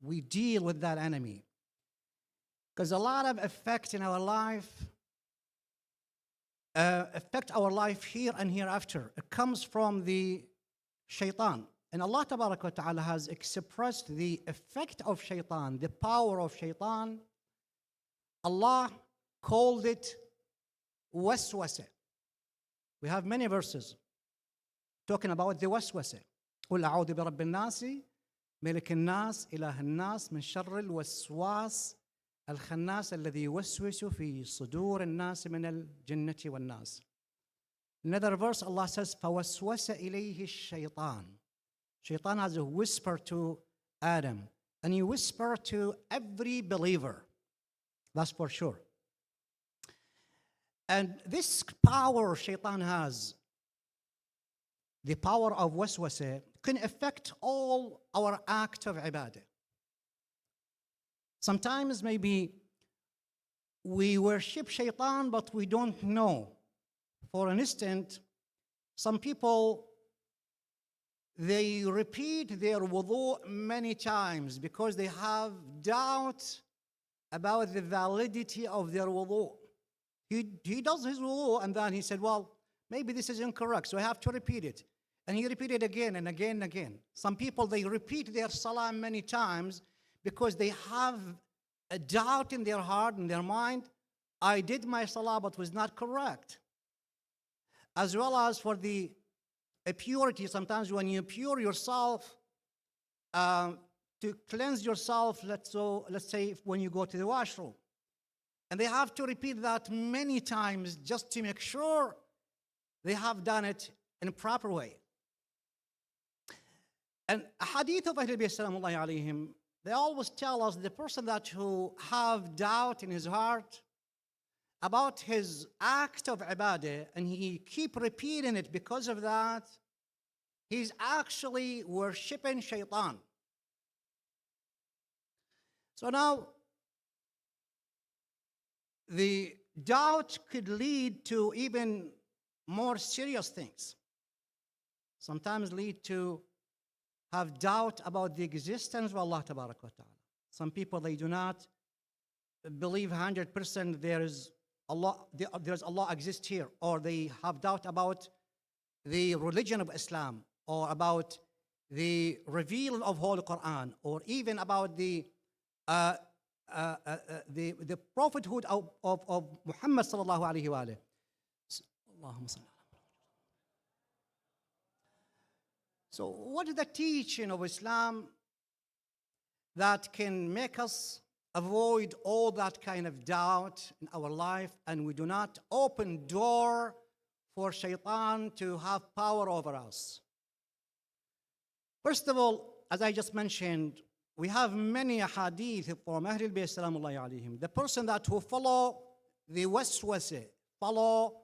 we deal with that enemy. Because a lot of effect in our life affect our life here and hereafter. It comes from the shaitan. And Allah Tabaraka wa Ta'ala has expressed the effect of shaitan, the power of shaitan. Allah called it waswasa. We have many verses talking about the waswasa. قل أعوذ برب الناس ملك الناس إله الناس من شر الوسواس الخناس الذي يوسوس في صدور الناس من الجنة والناس. Another verse, Allah says, فوسوس إليه الشيطان. Shaitan has a whisper to Adam, and he whisper to every believer. That's for sure. And this power Shaitan has, the power of waswasa, can affect all our act of ibadah. Sometimes maybe we worship Shaitan, but we don't know. For an instant, some people, they repeat their wudu many times because they have doubt about the validity of their wudu. He does his wudu and then he said, well, maybe this is incorrect, so I have to repeat it. And he repeated again and again and again. Some people, they repeat their salah many times because they have a doubt in their heart, in their mind. I did my salah, but was not correct. As well as for the purity, sometimes when you pure yourself, to cleanse yourself, let's say when you go to the washroom. And they have to repeat that many times just to make sure they have done it in a proper way. And hadith of Ahlul Bayt salamullahi alayhim, they always tell us the person that who have doubt in his heart about his act of ibadah and he keep repeating it because of that, he's actually worshipping shaitan. So now, the doubt could lead to even more serious things. Sometimes lead to have doubt about the existence of Allah Tabaraka wa Ta'ala. Some people, they do not believe 100% there's Allah exists here, or they have doubt about the religion of Islam, or about the reveal of Holy Quran, or even about the prophethood of Muhammad sallallahu alaihi wasallam. Allahumma salli. So what is the teaching of Islam that can make us avoid all that kind of doubt in our life, and we do not open door for shaitan to have power over us? First of all, as I just mentioned, we have many hadith from Ahlul Bayt salamullahi alayhim. The person that who follow the waswasa, follow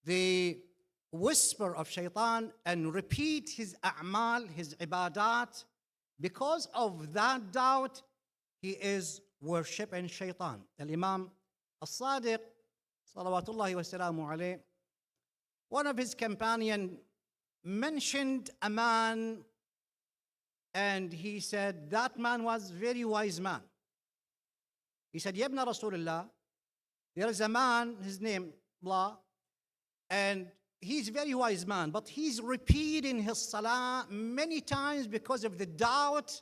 the whisper of shaitan and repeat his a'mal, his ibadat, because of that doubt, he is worshipping shaitan. Al-Imam As-Sadiq, salawatullahi wa salamu alayh, one of his companions mentioned a man, and he said that man was very wise man. He said, Yabna Rasulullah, there is a man, his name, blah, and he's a very wise man, but he's repeating his salah many times because of the doubt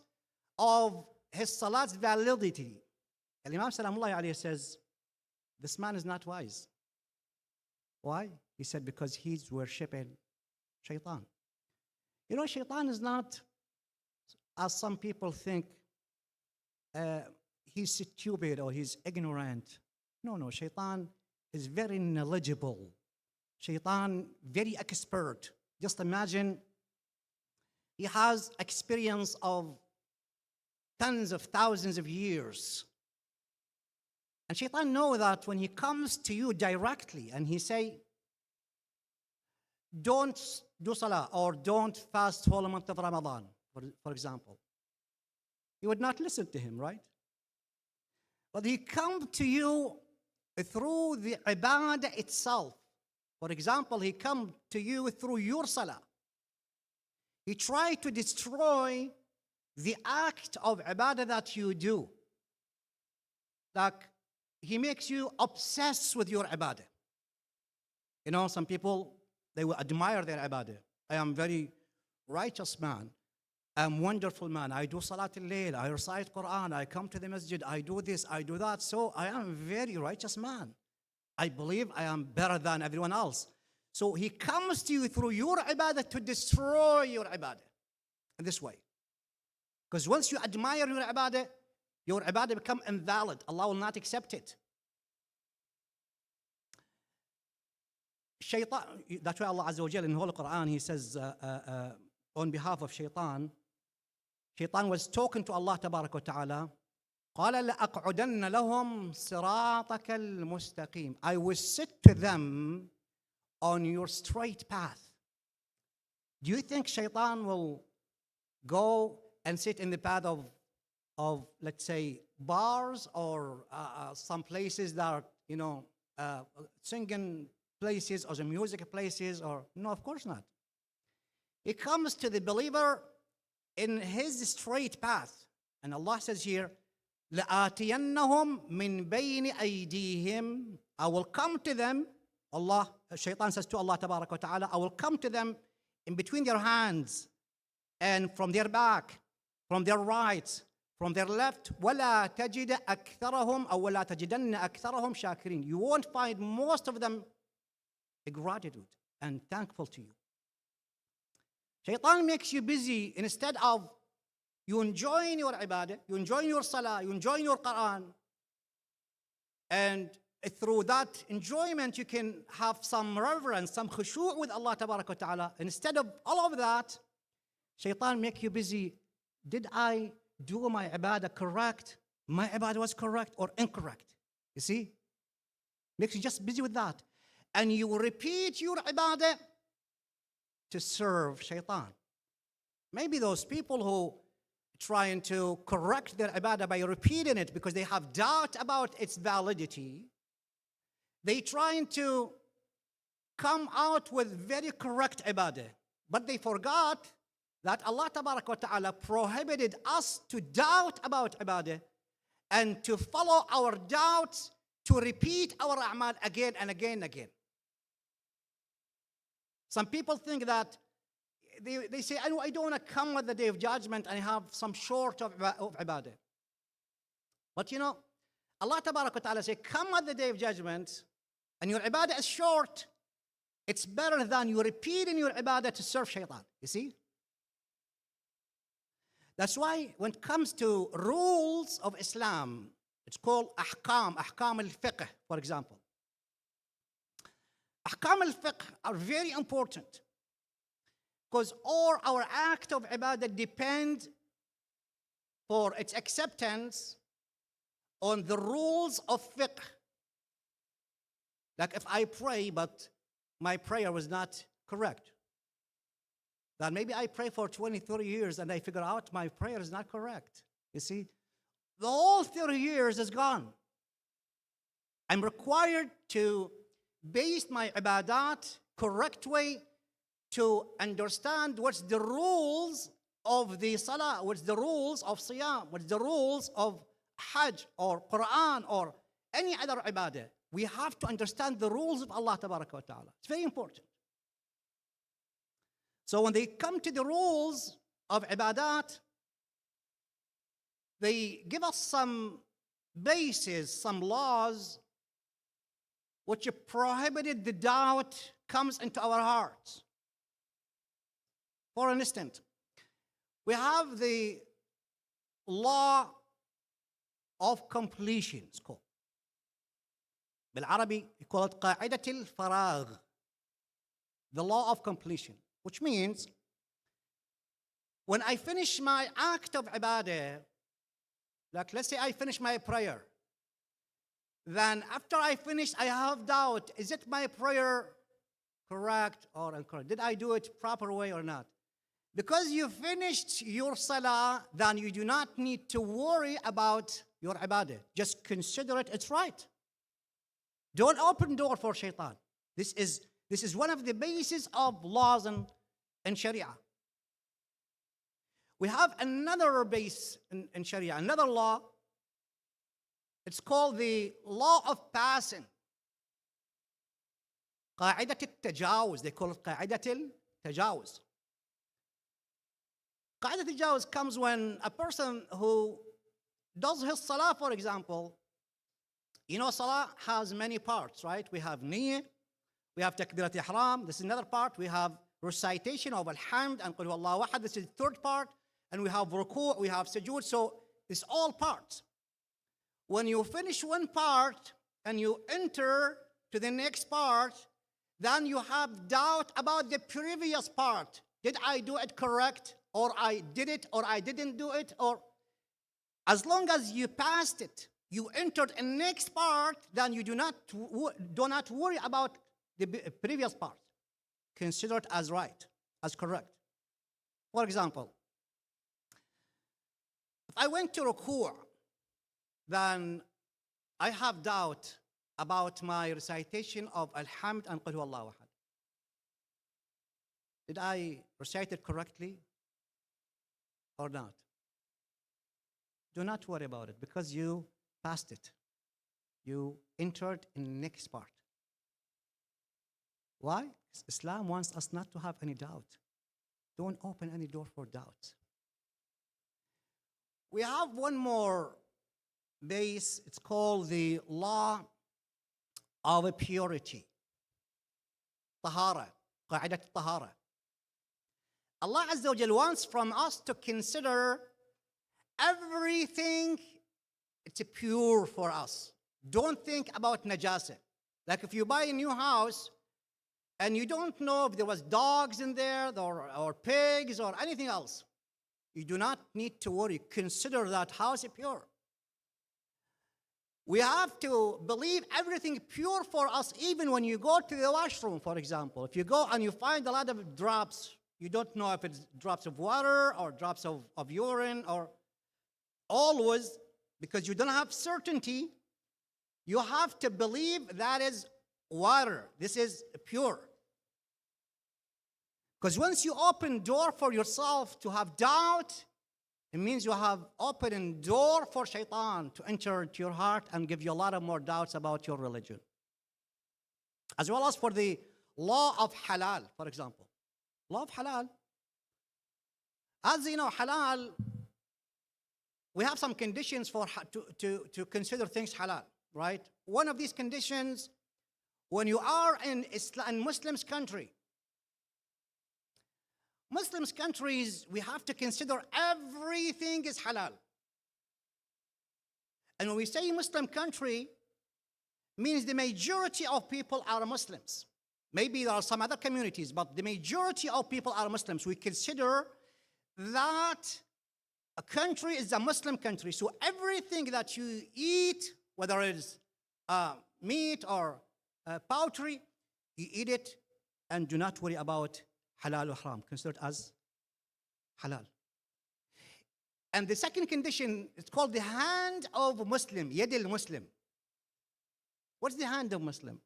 of his salah's validity. And Imam Salamullahi alayhi says, this man is not wise. Why? He said, because he's worshipping shaitan. You know, shaitan is not, as some people think, he's stupid or he's ignorant. No, shaitan is very knowledgeable. Shaitan, very expert. Just imagine, he has experience of tens of thousands of years. And shaitan knows that when he comes to you directly and he say, don't do salah or don't fast whole month of Ramadan, for example, you would not listen to him, right? But he comes to you through the ibadah itself. For example, he comes to you through your salah. He tried to destroy the act of ibadah that you do, like he makes you obsessed with your ibadah. You know, some people, they will admire their ibadah. I am very righteous man. I'm wonderful man. I do Salat al-Layl. I recite Quran. I come to the masjid. I do this. I do that. So I am a very righteous man. I believe I am better than everyone else. So he comes to you through your ibadah to destroy your ibadah in this way. Because once you admire your ibadah become invalid. Allah will not accept it. Shaitan, that's why Allah Azza wa Jal in the Holy Quran, he says on behalf of Shaitan was talking to Allah Tabarak wa Ta'ala. قال لأقعدن لهم صراطك المستقيم. I will sit to them on your straight path. Do you think Shaitan will go and sit in the path of let's say, bars or some places that are, you know, singing places or the music places? Or no, of course not. It comes to the believer in his straight path. And Allah says here, لَآتِيَنَّهُمْ مِنْ بَيْنِ أَيْدِيهِمْ. I will come to them. Allah, Shaitan says to Allah Tabarak wa Ta'ala, I will come to them in between their hands and from their back, from their right, from their left. وَلَا تَجِدَ أَكْثَرَهُمْ أو وَلَا تَجِدَنَّ أَكْثَرَهُمْ شَاكِرِينَ. You won't find most of them gratitude and thankful to you. Shaitan makes you busy instead of you enjoying your ibadah, you enjoying your salah, you enjoying your Quran. And through that enjoyment, you can have some reverence, some khushu' with Allah Tabarak wa Ta'ala. Instead of all of that, Shaitan make you busy. Did I do my ibadah correct? My ibadah was correct or incorrect? You see? Makes you just busy with that. And you repeat your ibadah to serve Shaitan. Maybe those people who trying to correct their ibadah by repeating it because they have doubt about its validity, they trying to come out with very correct ibadah. But they forgot that Allah Tabarak wa Ta'ala prohibited us to doubt about ibadah and to follow our doubts, to repeat our a'mal again and again and again. Some people think that they say, I don't want to come with the day of judgment and have some short of ibadah. But you know, Allah Tabarak wa Ta'ala say, come at the day of judgment and your ibadah is short. It's better than you repeating your ibadah to serve Shaitan. You see? That's why when it comes to rules of Islam, it's called ahkam al-fiqh, for example. Ahkam al-fiqh are very important because all our act of ibadah depend for its acceptance on the rules of fiqh. Like if I pray, but my prayer was not correct, then maybe I pray for 20, 30 years and I figure out my prayer is not correct. You see, the whole 30 years is gone. I'm required to base my ibadat correct way to understand what's the rules of the salah, what's the rules of siyam, what's the rules of hajj or Quran or any other ibadah. We have to understand the rules of Allah Tabarak wa Ta'ala. It's very important. So when they come to the rules of ibadat, they give us some bases, some laws which prohibited the doubt comes into our hearts. For instance, we have the law of completion. It's called. بالعربي you call it قاعدة الفراغ. The law of completion, which means when I finish my act of ibadah, like let's say I finish my prayer, then after I finish, I have doubt, is it my prayer correct or incorrect? Did I do it proper way or not? Because you finished your salah, then you do not need to worry about your ibadah. Just consider it, it's right. Don't open door for shaitan. This is one of the bases of laws in Sharia. We have another base in Sharia, another law. It's called the law of passing. قاعدة التجاوز. They call it قاعدة التجاوز. قاعدة التجاوز comes when a person who does his salah, for example, you know, salah has many parts, right? We have niyyah, we have takbirat ihram. This is another part. We have recitation of alhamd and qul huwallahu ahad. This is the third part. And we have ruku', we have sujood. So it's all parts. When you finish one part and you enter to the next part, then you have doubt about the previous part. Did I do it correct? Or I did it, or I didn't do it? Or as long as you passed it, you entered the next part, then you do not worry about the previous part. Consider it as right, as correct. For example, if I went to ruku', then I have doubt about my recitation of alhamd and qul huwallahu ahad. Did I recite it correctly or not? Do not worry about it because you passed it. You entered in the next part. Why? Because Islam wants us not to have any doubt. Don't open any door for doubt. We have one more base. It's called the law of purity. Tahara. قاعدة الطهارة. Allah Azza wa Jal wants from us to consider everything it's pure for us. Don't think about najasa. Like if you buy a new house and you don't know if there was dogs in there or pigs or anything else, you do not need to worry. Consider that house pure. We have to believe everything pure for us, even when you go to the washroom, for example. If you go and you find a lot of drops, you don't know if it's drops of water or drops of urine, or always, because you don't have certainty, you have to believe that is water. This is pure. Because once you open door for yourself to have doubt, it means you have opened a door for shaitan to enter into your heart and give you a lot of more doubts about your religion. As well as for the law of halal, for example. Law of halal. As you know, halal, we have some conditions for to consider things halal, right? One of these conditions, when you are in Muslims countries, we have to consider everything is halal. And when we say Muslim country, means the majority of people are Muslims. Maybe there are some other communities, but the majority of people are Muslims. We consider that a country is a Muslim country. So everything that you eat, whether it is meat or poultry, you eat it and do not worry about halal or haram. Consider it as halal. And the second condition is called the hand of Muslim, yad al-Muslim. What's the hand of Muslim?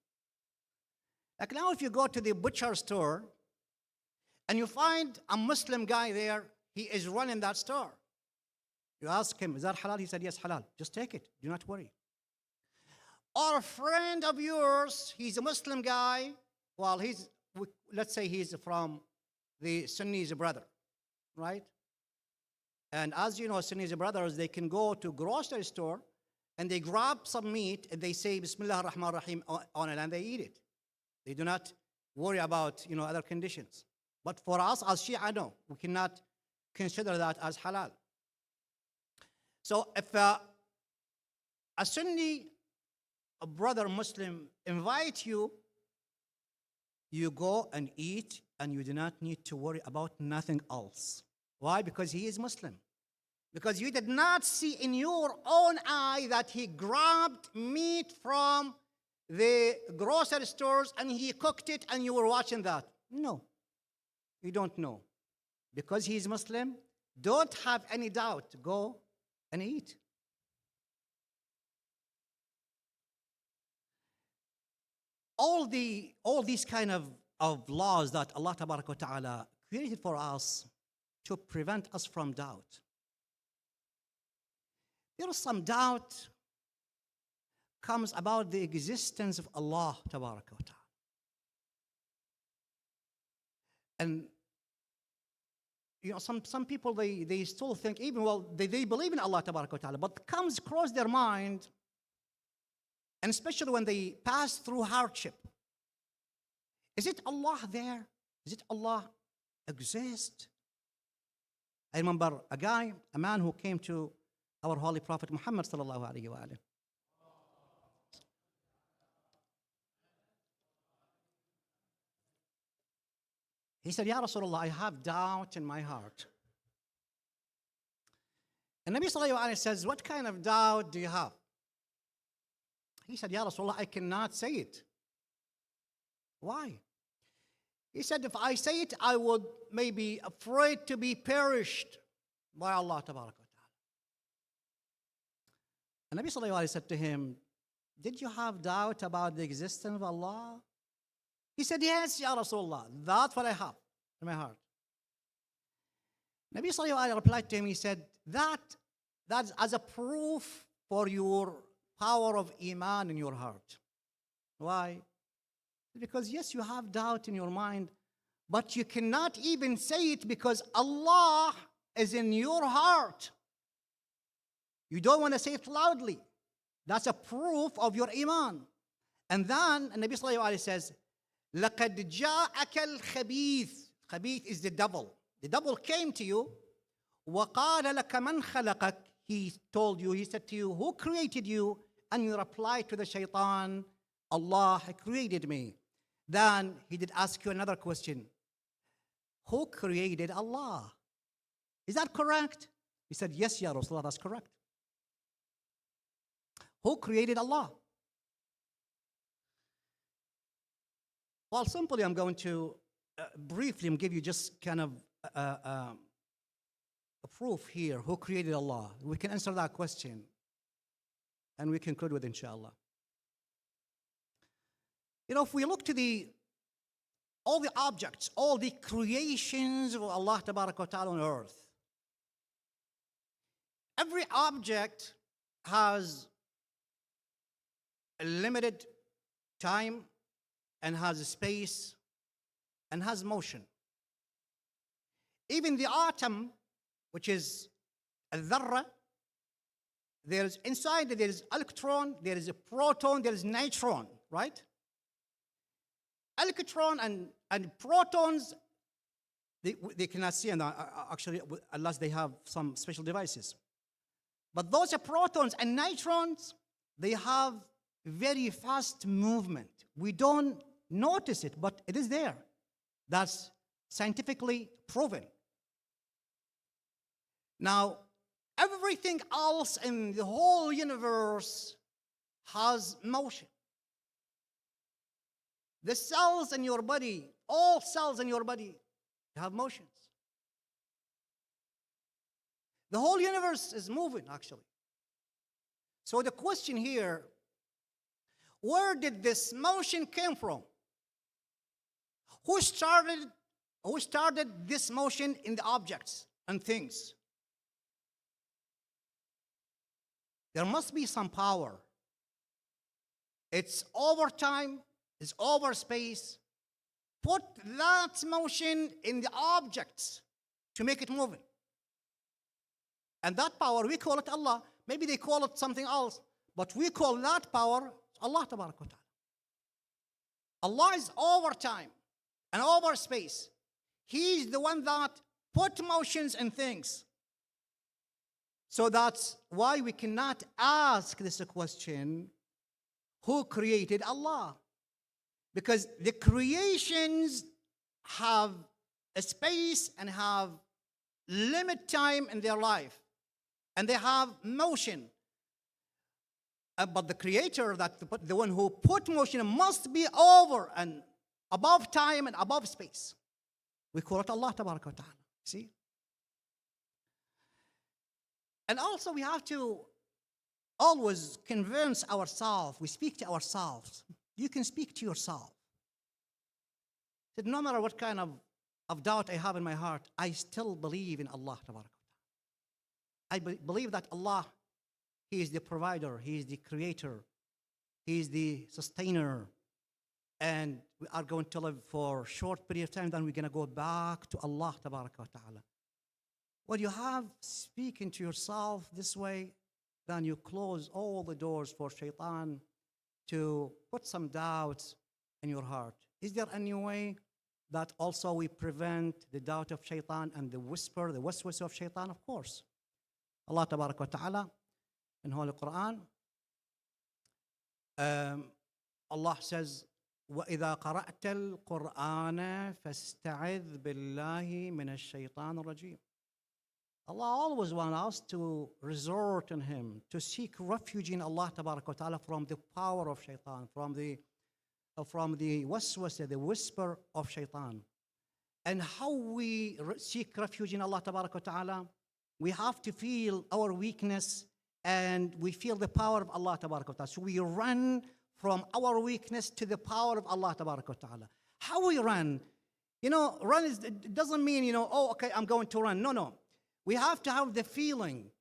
Like now if you go to the butcher store and you find a Muslim guy there, he is running that store. You ask him, is that halal? He said, yes, halal. Just take it. Do not worry. Or a friend of yours, he's a Muslim guy. Well, let's say he's from the Sunnis brother, right? And as you know, Sunnis brothers, they can go to grocery store and they grab some meat and they say Bismillah ar-Rahman ar-Rahim on it and they eat it. They do not worry about other conditions. But for us as Shia, no, we cannot consider that as halal. So if a Sunni brother Muslim invite you, you go and eat and you do not need to worry about nothing else. Why? Because he is Muslim. Because you did not see in your own eye that he grabbed meat from the grocery stores and he cooked it and you were watching that. No, you don't know. Because he is Muslim, don't have any doubt. Go and eat. All these kind of laws that Allah Tabaraka wa Ta'ala created for us to prevent us from doubt. There is some doubt comes about the existence of Allah Tabaraka wa Ta'ala. And some people, they still think, even, well, they believe in Allah Tabaraka wa Ta'ala, but comes across their mind, and especially when they pass through hardship. Is it Allah there? Is it Allah exist? I remember a man who came to our Holy Prophet Muhammad sallallahu alayhi wa alayhi. He said, Ya Rasulullah, I have doubt in my heart. And Nabi sallallahu alayhi says, what kind of doubt do you have? He said, Ya Rasulullah, I cannot say it. Why? He said, if I say it, I would maybe afraid to be perished by Allah Tabaraka wa Ta'ala. And Nabi sallallahu alayhi said to him, did you have doubt about the existence of Allah? He said, yes, Ya Rasulullah, that's what I have in my heart. Nabi sallallahu alayhi replied to him, he said, that's as a proof for your power of Iman in your heart. Why? Because yes, you have doubt in your mind, but you cannot even say it because Allah is in your heart. You don't want to say it loudly. That's a proof of your Iman. And then Nabi sallallahu alayhi says, لَقَدْ جَاءَكَ الْخَبِيثِ. Khabith is the devil. The devil came to you. وَقَالَ لَكَ مَنْ خَلَقَكَ. He told you, he said to you, who created you? And you replied to the shaitan, Allah created me. Then he did ask you another question. Who created Allah? Is that correct? He said, yes, Ya Rasulullah, that's correct. Who created Allah? Well, simply, I'm going to briefly give you just kind of a proof here. Who created Allah? We can answer that question, and we conclude with inshallah. If we look to all the objects, all the creations of Allah Tabaraka wa Ta'ala on earth, every object has a limited time and has a space and has motion. Even the atom, which is a dharra, there's inside there is electron, there is a proton, there is neutron, right? Electron and protons, they cannot see, and actually, unless they have some special devices. But those are protons and neutrons, they have very fast movement. We don't notice it, but it is there. That's scientifically proven. Now, everything else in the whole universe has motion. The cells in your body, all cells in your body have motions. The whole universe is moving, actually. So the question here, where did this motion come from? Who started this motion in the objects and things? There must be some power. It's over time, it's over space. Put that motion in the objects to make it moving. And that power, we call it Allah. Maybe they call it something else, but we call that power Allah Tabaraka wa Ta'ala. Allah is over time and over space. He's the one that put motions in things. So that's why we cannot ask this question, who created Allah? Because the creations have a space and have limit time in their life. And they have motion. But the creator, the one who put motion, must be over and above time and above space. We call it Allah Tabaraka wa Ta'ala. See? And also we have to always convince ourselves. We speak to ourselves. You can speak to yourself. That no matter what kind of of doubt I have in my heart, I still believe in Allah. I believe that Allah, He is the provider, He is the creator, He is the sustainer. And we are going to live for a short period of time, then we're going to go back to Allah Ta'ala. When you have speaking to yourself this way, then you close all the doors for shaitan to put some doubts in your heart. Is there any way that also we prevent the doubt of shaitan and the waswas of shaitan? Of course. Allah Ta'ala in Holy Quran, Allah says, وَإِذَا قَرَأْتَ الْقُرْآنَ فَاسْتَعِذْ بِاللَّهِ مِنَ الشَّيْطَانِ الرَّجِيمِ. Allah always wants us to resort in Him, to seek refuge in Allah Ta'ala from the power of shaitan, from the waswasa, the whisper of shaitan. And how we seek refuge in Allah Ta'ala, we have to feel our weakness and we feel the power of Allah Ta'ala. So we run from our weakness to the power of Allah Ta'ala. How we run? Run it doesn't mean, oh, okay, I'm going to run. No. We have to have the feeling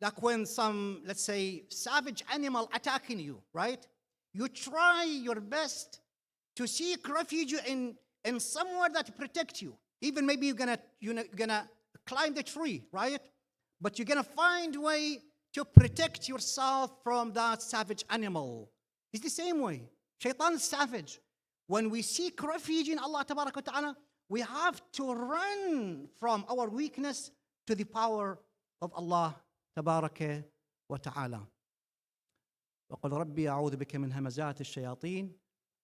like when some, let's say, savage animal attacking you, right? You try your best to seek refuge in somewhere that protects you. Even maybe you're gonna climb the tree, right? But you're gonna find a way to protect yourself from that savage animal. It's the same way. Shaitan is savage. When we seek refuge in Allah Ta'ala, we have to run from our weakness to the power of Allah Tabaraka wa Ta'ala. وقل ربي أعوذ بك من همزات الشياطين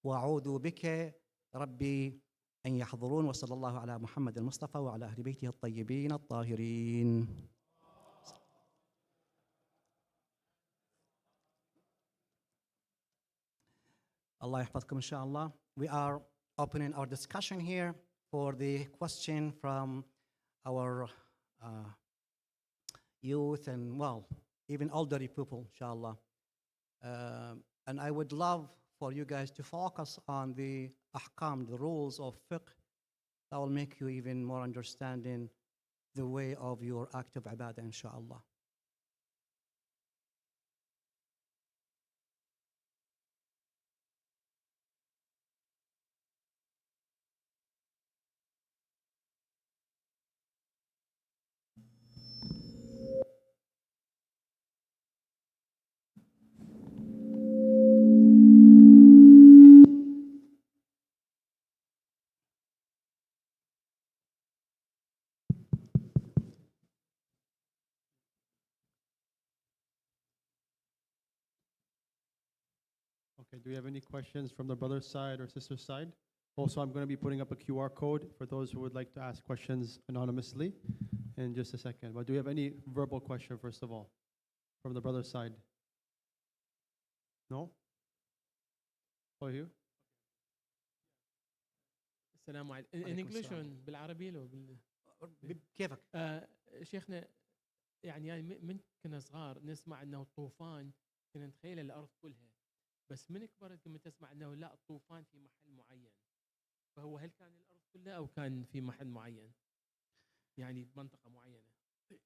وأعوذ بك ربي أن يحضرون وصلى الله على محمد المصطفى وعلى أهل بيته الطيبين الطاهرين. Allah يحفظكم إن شاء الله. We are opening our discussion here for the question from our youth and, even elderly people, inshallah. And I would love for you guys to focus on the ahkam, the rules of fiqh, that will make you even more understanding the way of your act of ibadah, inshallah. Okay, do we have any questions from the brother's side or sister's side? Also, I'm going to be putting up a QR code for those who would like to ask questions anonymously in just a second. But do we have any verbal question, first of all, from the brother's side? No? Oh, you? السلام عليكم. In English or بالعربي لو كيفك؟ شيخنا يعني من كنا صغار نسمع انه الطوفان كنا نتخيل الارض كلها، بس من كبرت كنا تسمع انه لا الطوفان في محل معين. فهو هل كان الارض كلها او كان في محل معين؟ يعني بمنطقه معينه.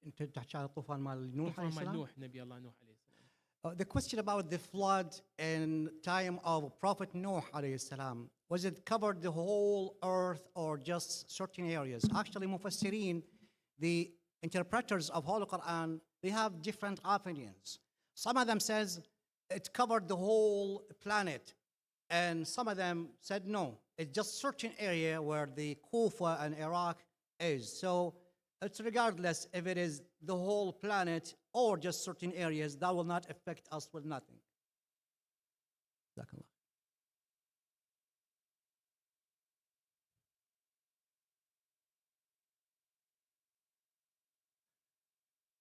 انت تحكي على الطوفان مال نوح عليه السلام؟ طوفان مال نوح نبي الله نوح عليه السلام. The question about the flood in time of Prophet Noah alayhi salam, was it covered the whole earth or just certain areas? Actually, Mufassirin, the interpreters of Holy Quran, they have different opinions. Some of them says it covered the whole planet, and some of them said no, it's just certain area where the Kufa and Iraq is. So it's regardless if it is the whole planet or just certain areas, that will not affect us with nothing.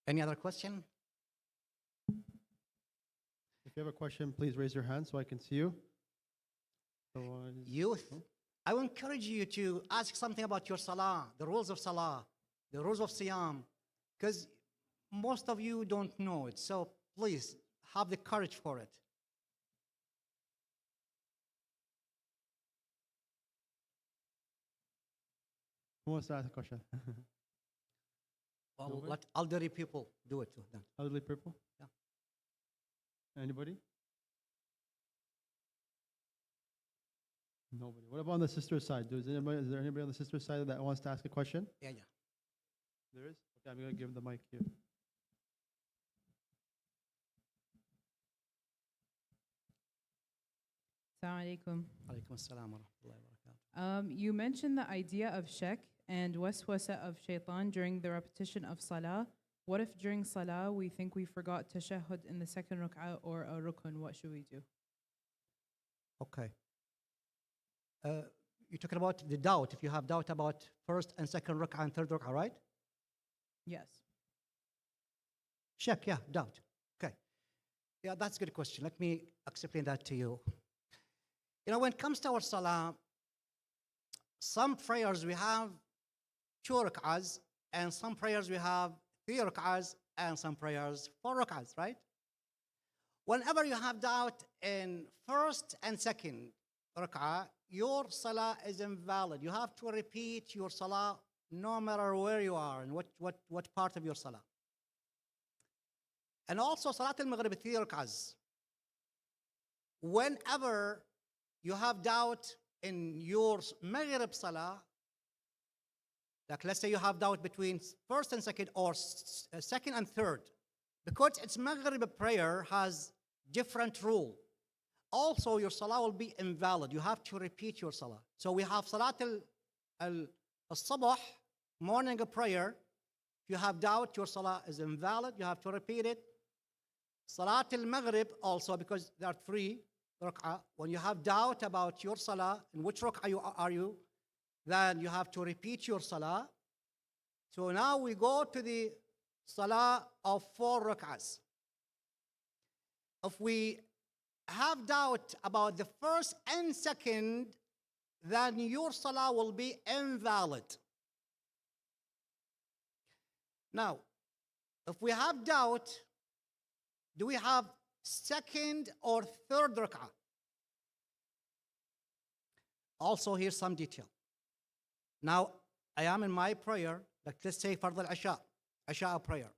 Any other question? If you have a question, please raise your hand so I can see you. Youth, I will encourage you to ask something about your salah, the rules of salah, the rules of siyam, because most of you don't know it. So please have the courage for it. Who wants to ask a question? Well, Nobody? let elderly people do it then. Elderly people? Yeah. Anybody? Nobody. What about on the sister side? Is there anybody on the sister side that wants to ask a question? Yeah, yeah. There is? Okay, I'm going to give the mic here. Assalamu alaikum. Alaikum assalam wa rahmatullahi wa barakatuh. You mentioned the idea of shak and waswasa of shaitan during the repetition of salah. What if during salah we think we forgot tashahhud in the second rak'ah or a rukun? What should we do? Okay. You're talking about the doubt, if you have doubt about first and second rak'ah and third rak'ah, right? Yes. Check, yeah, doubt. Okay. Yeah, that's a good question. Let me explain that to you. You know, when it comes to our salah, some prayers we have 2 rak'ahs, and some prayers we have 3 rak'ahs, and some prayers 4 rak'ahs, right? Whenever you have doubt in first and second rak'ah, your salah is invalid. You have to repeat your salah no matter where you are and what part of your salah. And also Salat al-Maghrib 3 rak'ahs. Whenever you have doubt in your Maghrib salah, like let's say you have doubt between first and second or second and third, because it's Maghrib prayer has different rule. Also, your salah will be invalid. You have to repeat your salah. So we have Salat al-Sabah, morning prayer. If you have doubt, your salah is invalid. You have to repeat it. Salat al-Maghrib also, because there are 3 rak'ah. When you have doubt about your salah, in which rak'ah are you, then you have to repeat your salah. So now we go to the salah of 4 rak'ahs. If we have doubt about the first and second, then your salah will be invalid. Now, if we have doubt, do we have second or third rak'ah? Also, here's some detail. Now, I am in my prayer, like let's say Fard al-Isha prayer.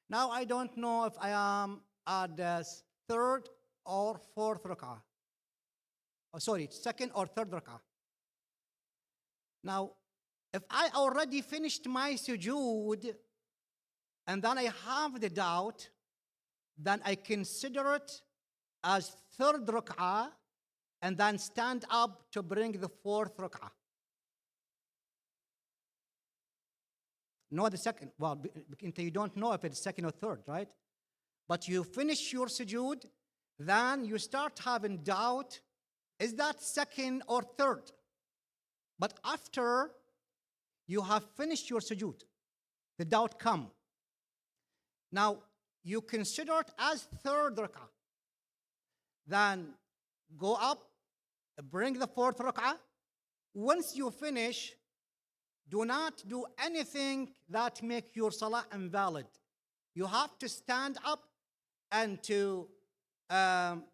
Now, I don't know if I am at the third or fourth rak'ah. Oh, sorry, second or third rak'ah. Now, if I already finished my sujood and then I have the doubt, then I consider it as third rak'ah and then stand up to bring the fourth rak'ah. No, the second. Well, you don't know if it's second or third, right? But you finish your sujood, then you start having doubt, is that second or third? But after you have finished your sujood, the doubt come. Now, you consider it as third rak'ah. Then go up, bring the fourth rak'ah. Once you finish, do not do anything that make your salah invalid. You have to stand up and to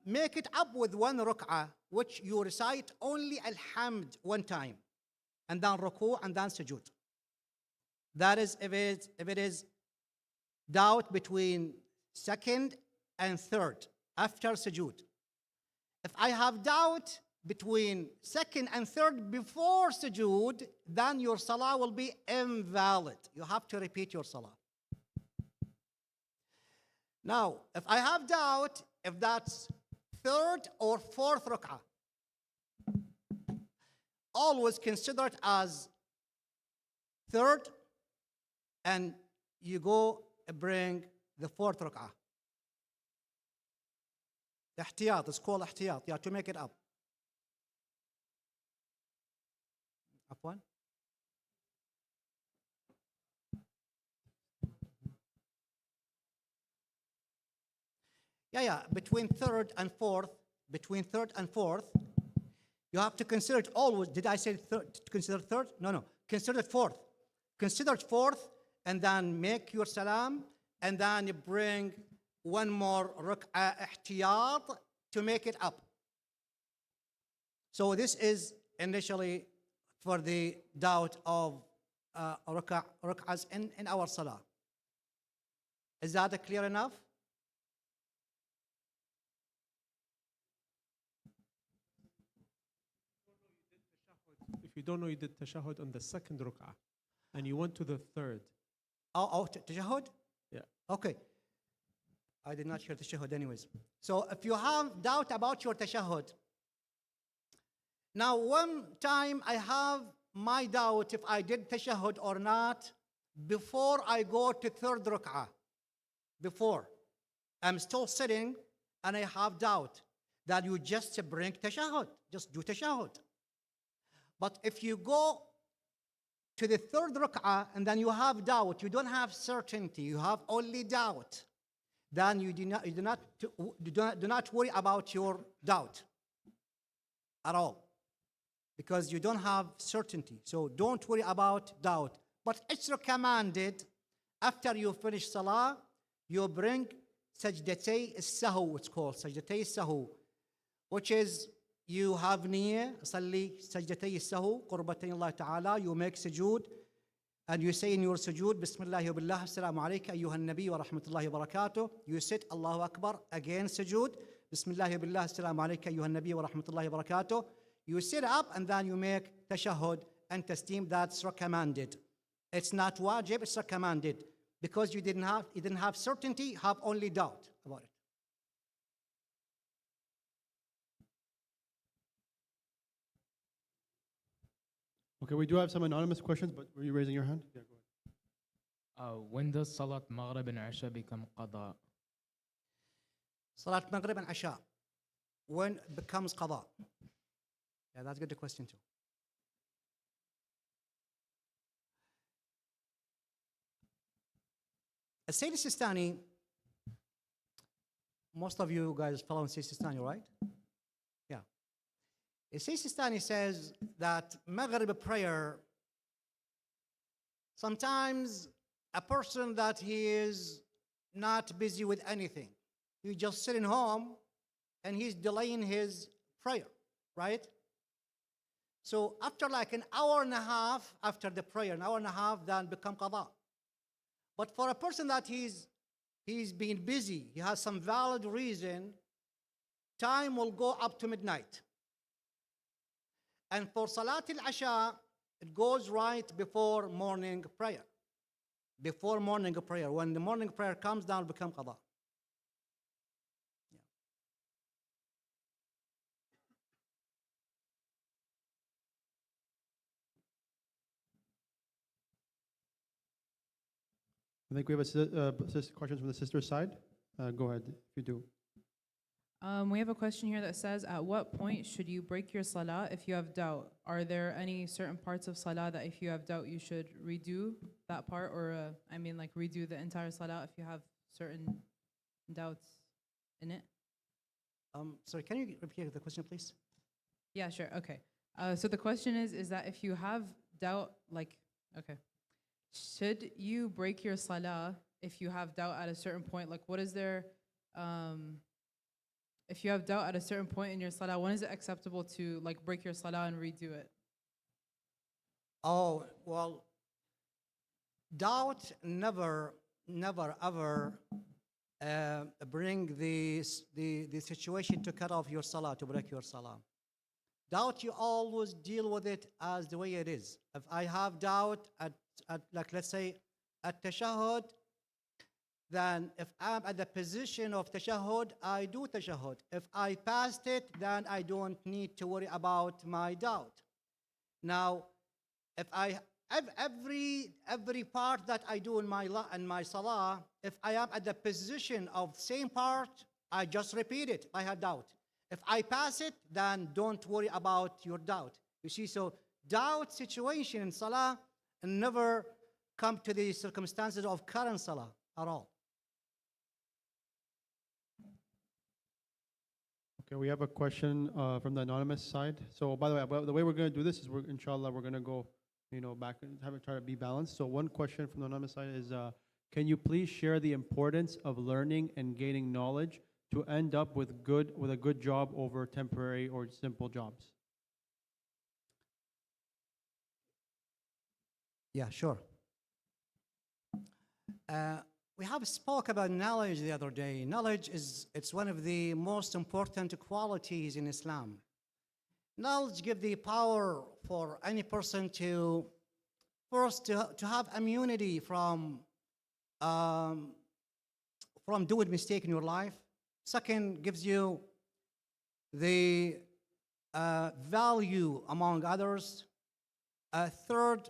make it up with 1 rak'ah, which you recite only alhamd 1 time, and then ruku and then sujood. That is if it is doubt between second and third after sujood. If I have doubt between second and third before sujood, then your salah will be invalid. You have to repeat your salah. Now, if I have doubt if that's third or fourth rak'ah, always consider it as third, and you go bring the fourth rak'ah. Ihtiyat, it's called ihtiyat. You have to make it up. Afwan? Yeah, between third and fourth, you have to consider it always. Did I say third? Consider third? No. Consider it fourth. Consider it fourth, and then make your salam, and then you bring 1 more rak'ah ihtiyat to make it up. So this is initially for the doubt of rak'ahs in our salah. Is that clear enough? If you don't know you did tashahhud on the second rak'ah and you went to the third. Tashahhud? Yeah. Okay. I did not hear tashahhud anyways. So if you have doubt about your tashahhud, now one time I have my doubt if I did tashahhud or not before I go to third rak'ah. Before. I'm still sitting and I have doubt that you just bring tashahhud. Just do tashahhud. But if you go to the third rak'ah and then you have doubt, you don't have certainty, you have only doubt, then you do not worry about your doubt at all, because you don't have certainty. So don't worry about doubt. But it's recommended after you finish salah, you bring sajdatay as-sahu, it's called sajdatay as-sahu, which is you have niyyah, صلي سجدتي السهو قربتين الله تعالى, you make sujood and you say in your sujood بسم الله وبالله السلام عليك أيها النبي ورحمة الله وبركاته. You sit Allahu Akbar, again sujood بسم الله وبالله السلام عليك أيها النبي ورحمة الله وبركاته. You sit up and then you make tashahhud and taslim. That's recommended. It's not wajib, it's recommended because you didn't have certainty, have only doubt about it. Okay, we do have some anonymous questions, but were you raising your hand? Yeah, go ahead. When does Salat Maghrib and Isha become qada? Salat Maghrib and Isha, when it becomes qada? Yeah, that's a good question too. Sayyid Sistani, most of you guys follow Sayyid Sistani, right? Yeah. Sayyid Sistani says that Maghrib prayer, sometimes a person that he is not busy with anything, he's just sitting home and he's delaying his prayer, right? So after like an hour and a half after the prayer, an hour and a half, then become qada. But for a person that he's being busy, he has some valid reason, time will go up to midnight. And for Salat al-Isha, it goes right before morning prayer. Before morning prayer. When the morning prayer comes down, it becomes qada. I think we have questions from the sister side. Go ahead, if you do. We have a question here that says, at what point should you break your salah if you have doubt? Are there any certain parts of salah that if you have doubt you should redo that part, or like redo the entire salah if you have certain doubts in it? Sorry, can you repeat the question, please? Yeah, sure. Okay. So the question is that if you have doubt, should you break your salah if you have doubt at a certain point? Like, what is there, if you have doubt at a certain point in your salah, when is it acceptable to like break your salah and redo it? Oh, well, doubt never ever bring the situation to cut off your salah, to break your salah. Doubt, you always deal with it as the way it is. If I have doubt at like let's say at tashahhud, then if I'm at the position of tashahhud, I do tashahhud. If I passed it, then I don't need to worry about my doubt. Now, if I have every part that I do in my salah, if I am at the position of same part, I just repeat it. I have doubt. If I pass it, then don't worry about your doubt. You see, so doubt situation in salah never come to the circumstances of current salah at all. Okay, we have a question from the anonymous side. So, by the way, the way we're going to do this is, inshallah, we're going to go, back and try to be balanced. So, one question from the anonymous side is, can you please share the importance of learning and gaining knowledge to end up with a good job over temporary or simple jobs? Yeah, sure. We have spoke about knowledge the other day. Knowledge it's one of the most important qualities in Islam. Knowledge gives the power for any person to first to have immunity um, from doing mistake in your life. Second, gives you the value among others. Third,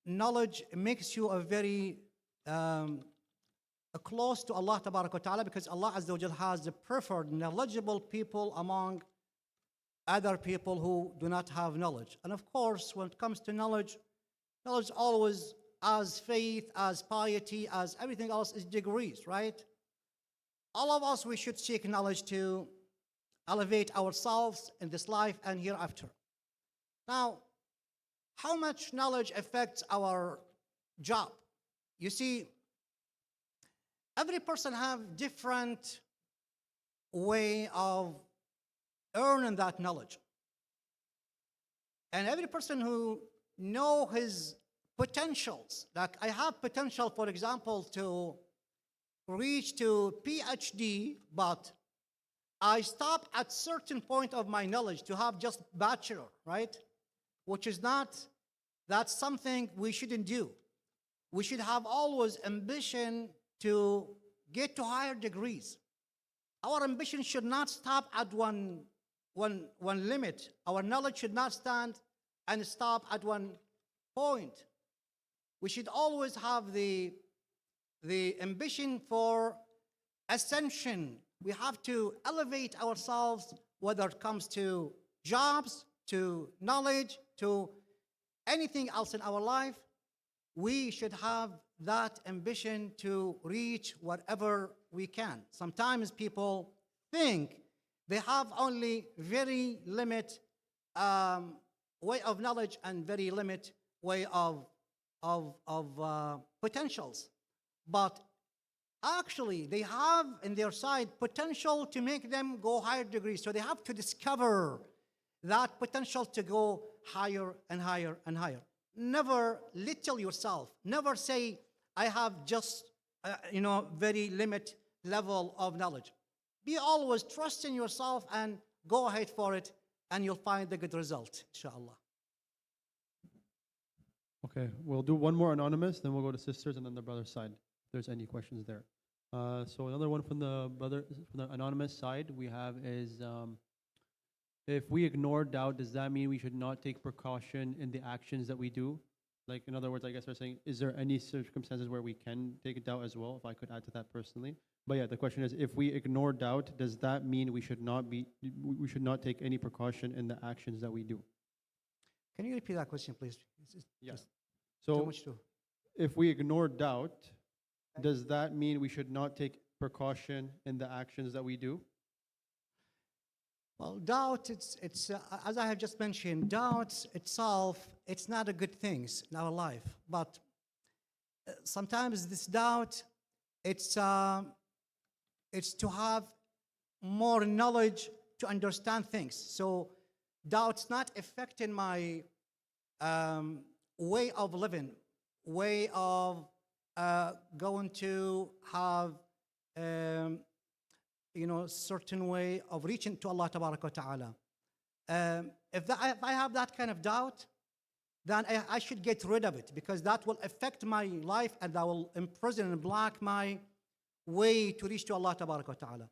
knowledge makes you a very close to Allah Tabaraka wa Ta'ala, because Allah Azza wa Jal has the preferred knowledgeable people among other people who do not have knowledge. And of course, when it comes to knowledge, knowledge always, as faith, as piety, as everything else, is degrees, right? All of us, we should seek knowledge to elevate ourselves in this life and hereafter. Now, how much knowledge affects our job? You see, every person have different way of earning that knowledge. And every person who know his potentials, like I have potential, for example, to reach to PhD, but I stop at certain point of my knowledge to have just bachelor, right? Which is not, that's something we shouldn't do. We should have always ambition to get to higher degrees. Our ambition should not stop at one limit. Our knowledge should not stand and stop at one point. We should always have the ambition for ascension. We have to elevate ourselves, whether it comes to jobs, to knowledge, to anything else in our life. We should have that ambition to reach whatever we can. Sometimes people think they have only very limited way of knowledge and very limited way of potentials. But actually, they have in their side potential to make them go higher degrees. So they have to discover that potential to go higher and higher and higher. Never little yourself. Never say, I have just, very limited level of knowledge. Be always trust in yourself and go ahead for it, and you'll find the good result, inshallah. Okay, we'll do one more anonymous, then we'll go to sisters and then the brother's side, if there's any questions there. So another one from the anonymous side we have is, if we ignore doubt, does that mean we should not take precaution in the actions that we do? Like, in other words, I guess they're saying, is there any circumstances where we can take a doubt as well, if I could add to that personally? But yeah, the question is, if we ignore doubt, does that mean we should not take any precaution in the actions that we do? Can you repeat that question, please? Yeah. Just So too much to. if we ignore doubt, does that mean we should not take precaution in the actions that we do? Well, doubt, it's as I have just mentioned, doubt itself, it's not a good thing in our life. But sometimes this doubt, it's to have more knowledge to understand things. So doubt's not affecting my way of living, way of going to have certain way of reaching to Allah Tabaraka wa Ta'ala. If I have that kind of doubt, then I should get rid of it, because that will affect my life and that will imprison and block my way to reach to Allah Tabaraka wa Ta'ala.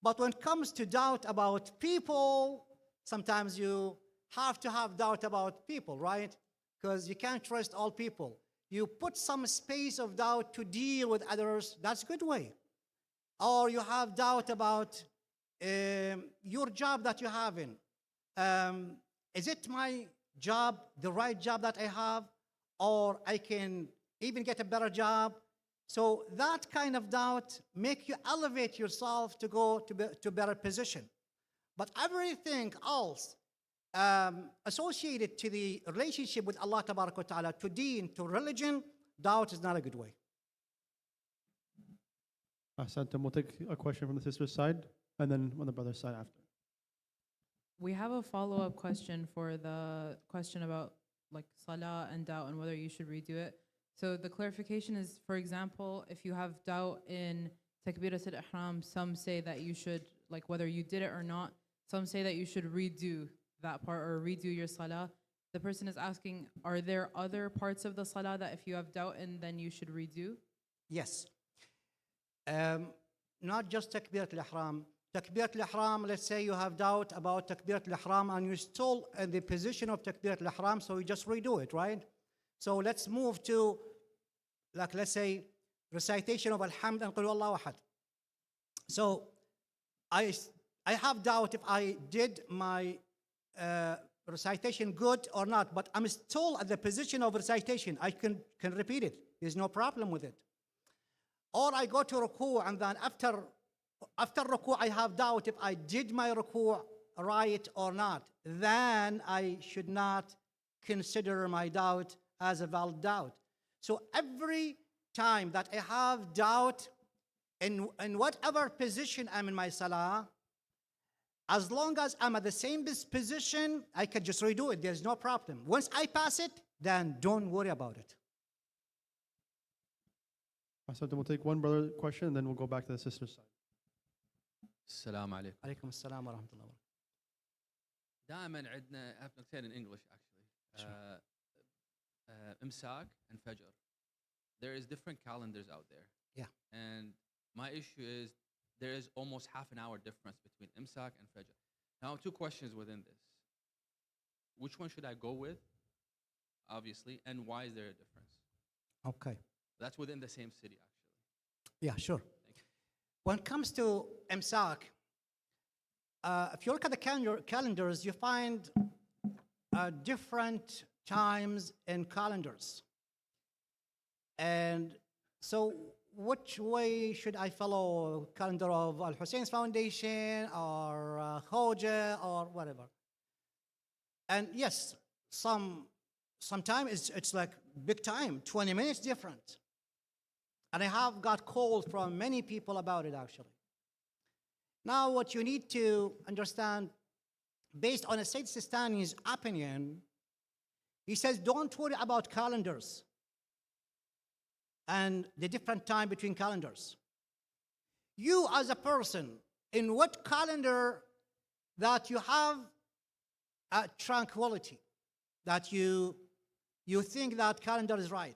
But when it comes to doubt about people, sometimes you have to have doubt about people, right? Because you can't trust all people. You put some space of doubt to deal with others, that's a good way. Or you have doubt about your job that you have in. Is it my job, the right job that I have? Or I can even get a better job? So that kind of doubt make you elevate yourself to go to better position. But everything else associated to the relationship with Allah Tabaraka wa Ta'ala, to deen, to religion, doubt is not a good way. Ahsantum, we'll take a question from the sister's side and then on the brother's side after. We have a follow-up question for the question about like salah and doubt and whether you should redo it. So the clarification is, for example, if you have doubt in takbirat al-ihram, some say that you should, like whether you did it or not, some say that you should redo that part or redo your salah. The person is asking, are there other parts of the salah that if you have doubt in, then you should redo? Yes. Not just takbirat al-ihram. Takbirat al-ihram, let's say you have doubt about takbirat al-ihram and you're still in the position of takbirat al-ihram, so you just redo it, right? So let's move to, like, let's say, recitation of Alhamd and Qul Huwallahu Ahad. So I have doubt if I did my recitation good or not, but I'm still at the position of recitation. I can repeat it. There's no problem with it. Or I go to ruku' and then after ruku' I have doubt if I did my ruku' right or not. Then I should not consider my doubt as a valid doubt. So every time that I have doubt in whatever position I'm in my salah, as long as I'm at the same position, I can just redo it. There's no problem. Once I pass it, then don't worry about it. So we'll take one brother question, and then we'll go back to the sister's side. السلام عليكم. عليكم السلام ورحمة الله وبركاته. دائما عندنا I have to say it in English actually. إمساك and Fajr. There is different calendars out there. Yeah. And my issue is there is almost half an hour difference between Imsak and Fajr. Now, two questions within this. Which one should I go with? Obviously, and why is there a difference? Okay. That's within the same city, actually. Yeah, sure. Thank you. When it comes to Imsak, if you look at the calendars, you find different times in calendars. And so which way should I follow? Calendar of Al Hussein's Foundation or Khoja or whatever? And yes, sometimes it's like big time, 20 minutes different. And I have got calls from many people about it actually. Now what you need to understand, based on a Sayyid Sistani's opinion, he says don't worry about calendars and the different time between calendars. You as a person, in what calendar that you have tranquility, that you think that calendar is right.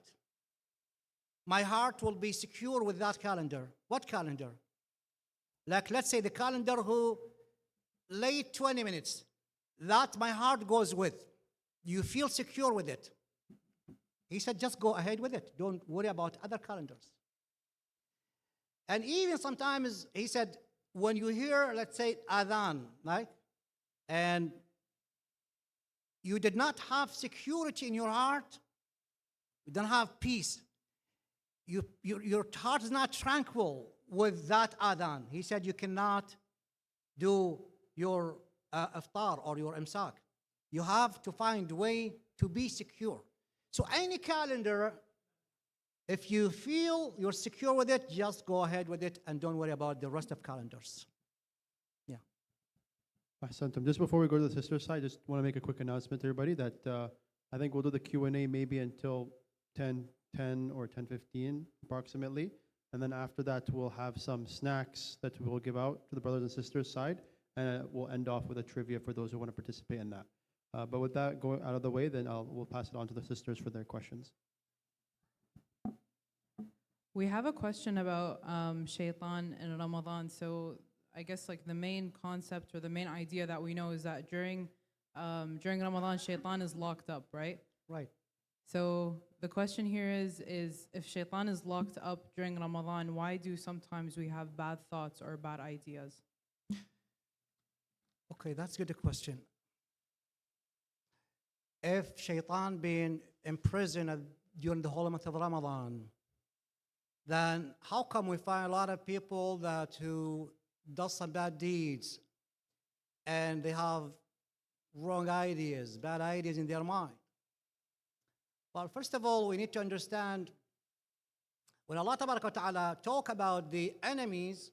My heart will be secure with that calendar. What calendar? Like let's say the calendar who late 20 minutes, that my heart goes with. You feel secure with it. He said, just go ahead with it. Don't worry about other calendars. And even sometimes, he said, when you hear, let's say, adhan, right? And you did not have security in your heart, you don't have peace, your heart is not tranquil with that adhan. He said, you cannot do your iftar or your imsak. You have to find a way to be secure. So any calendar, if you feel you're secure with it, just go ahead with it and don't worry about the rest of calendars. Yeah. Ahsantum. Just before we go to the sister's side, just want to make a quick announcement to everybody that I think we'll do the Q&A maybe until 10:10 or 10:15 approximately. And then after that, we'll have some snacks that we'll give out to the brothers and sisters side. And we'll end off with a trivia for those who want to participate in that. But with that going out of the way, then we'll pass it on to the sisters for their questions. We have a question about shaitan in Ramadan. So I guess like the main concept or the main idea that we know is that during Ramadan, shaitan is locked up, right? Right. So the question here is if shaitan is locked up during Ramadan, why do sometimes we have bad thoughts or bad ideas? Okay, that's a good question. If shaitan being imprisoned during the whole month of Ramadan, then how come we find a lot of people who does some bad deeds and they have wrong ideas, bad ideas in their mind? Well, first of all, we need to understand when Allah Ta'ala talk about the enemies,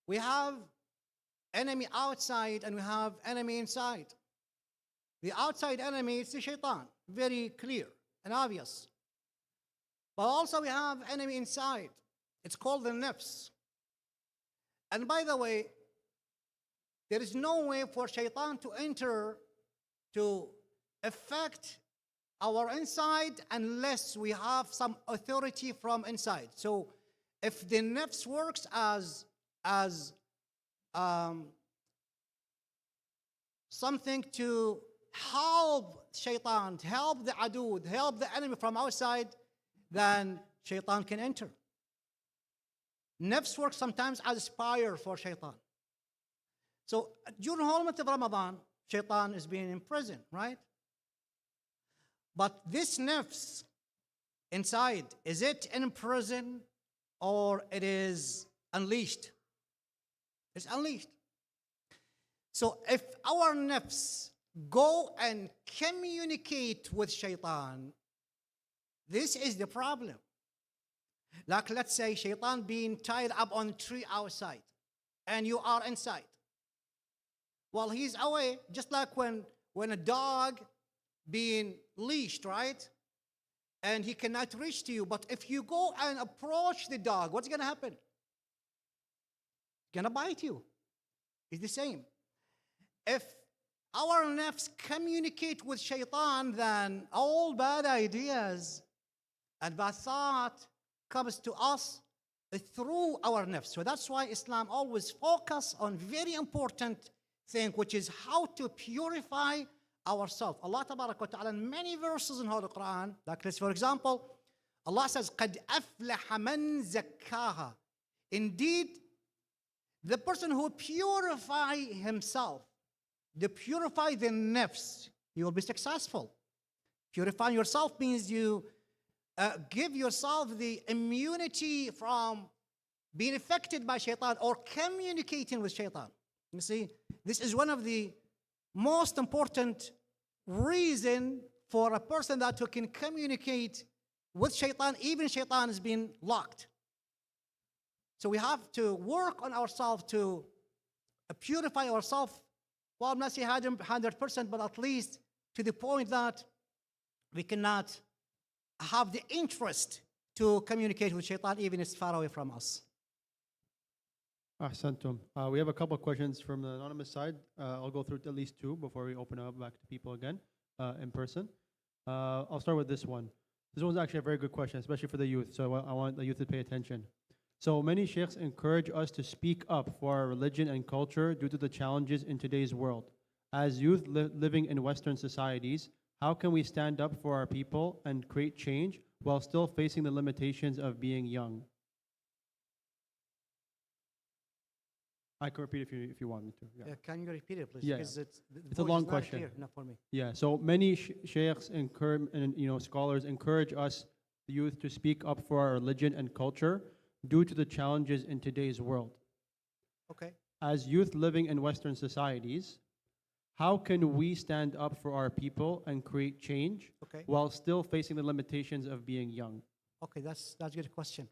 we have enemy outside and we have enemy inside. The outside enemy is the shaitan, very clear and obvious. But also we have enemy inside. It's called the nafs. And by the way, there is no way for shaitan to enter to affect our inside unless we have some authority from inside. So if the nafs works as something to help shaitan, help the adu, help the enemy from outside, then shaitan can enter. Nafs works sometimes as a spire for shaitan. So during the whole month of Ramadan, shaitan is being imprisoned, right? But this nafs inside, is it in prison or it is unleashed? It's unleashed. So if our nafs go and communicate with shaitan, this is the problem. Like let's say shaitan being tied up on a tree outside and you are inside. Well, he's away, just like when a dog being leashed, right? And he cannot reach to you. But if you go and approach the dog, what's going to happen? It's going to bite you. It's the same. If our nafs communicate with shaitan, then all bad ideas and bad thought comes to us through our nafs. So that's why Islam always focus on very important thing, which is how to purify ourselves. Allah Tabarak wa Ta'ala in many verses in Holy Quran, like this, for example, Allah says, قَدْ أَفْلَحَ مَنْ زَكَّاهَا. Indeed, the person who purify himself, to purify the nafs, you will be successful. Purifying yourself means you give yourself the immunity from being affected by shaitan or communicating with shaitan. You see, this is one of the most important reason for a person that who can communicate with shaitan, even shaitan is being locked. So we have to work on ourselves to purify ourselves. Well, I'm not saying 100%, but at least to the point that we cannot have the interest to communicate with shaitan, even if it's far away from us. Ahsantum. We have a couple of questions from the anonymous side. I'll go through at least two before we open up back to people again in person. I'll start with this one. This one's actually a very good question, especially for the youth, so I want the youth to pay attention. So many sheikhs encourage us to speak up for our religion and culture due to the challenges in today's world. As youth living in Western societies, how can we stand up for our people and create change while still facing the limitations of being young? I can repeat if you want me to. Yeah. Can you repeat it, please? Yeah, Because yeah. the It's a voice long is not question. clear enough for me. Yeah, so many sheikhs encourage, and scholars encourage us, the youth, to speak up for our religion and culture due to the challenges in today's world. Okay. As youth living in Western societies, how can we stand up for our people and create change Okay. while still facing the limitations of being young? Okay, that's a good question.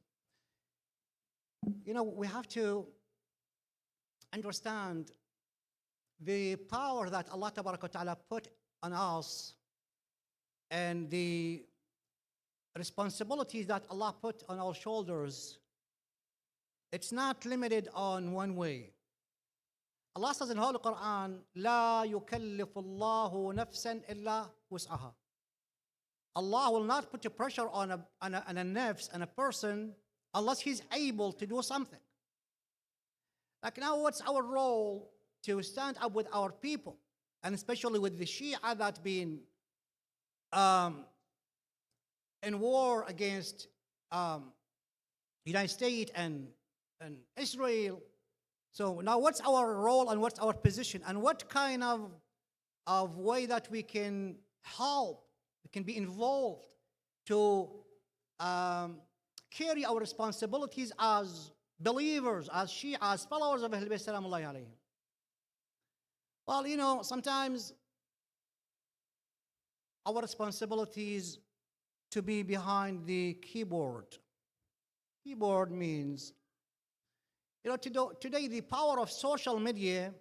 You know, we have to understand the power that Allah Ta'ala put on us and the responsibilities that Allah put on our shoulders. It's not limited on one way. Allah says in the Holy Quran, لا يكلف الله نفسا إلا وسعها. Allah will not put a pressure on a nafs and a person unless he's able to do something. Like now, what's our role to stand up with our people, and especially with the Shia that been in war against United States and Israel. So now what's our role and what's our position and what kind of way that we can help, we can be involved to carry our responsibilities as believers, as Shia, as followers of Ahlul Bayt Salamullahi alayhim. Well, you know, sometimes our responsibility is to be behind the keyboard. Keyboard means, you know, today the power of social media,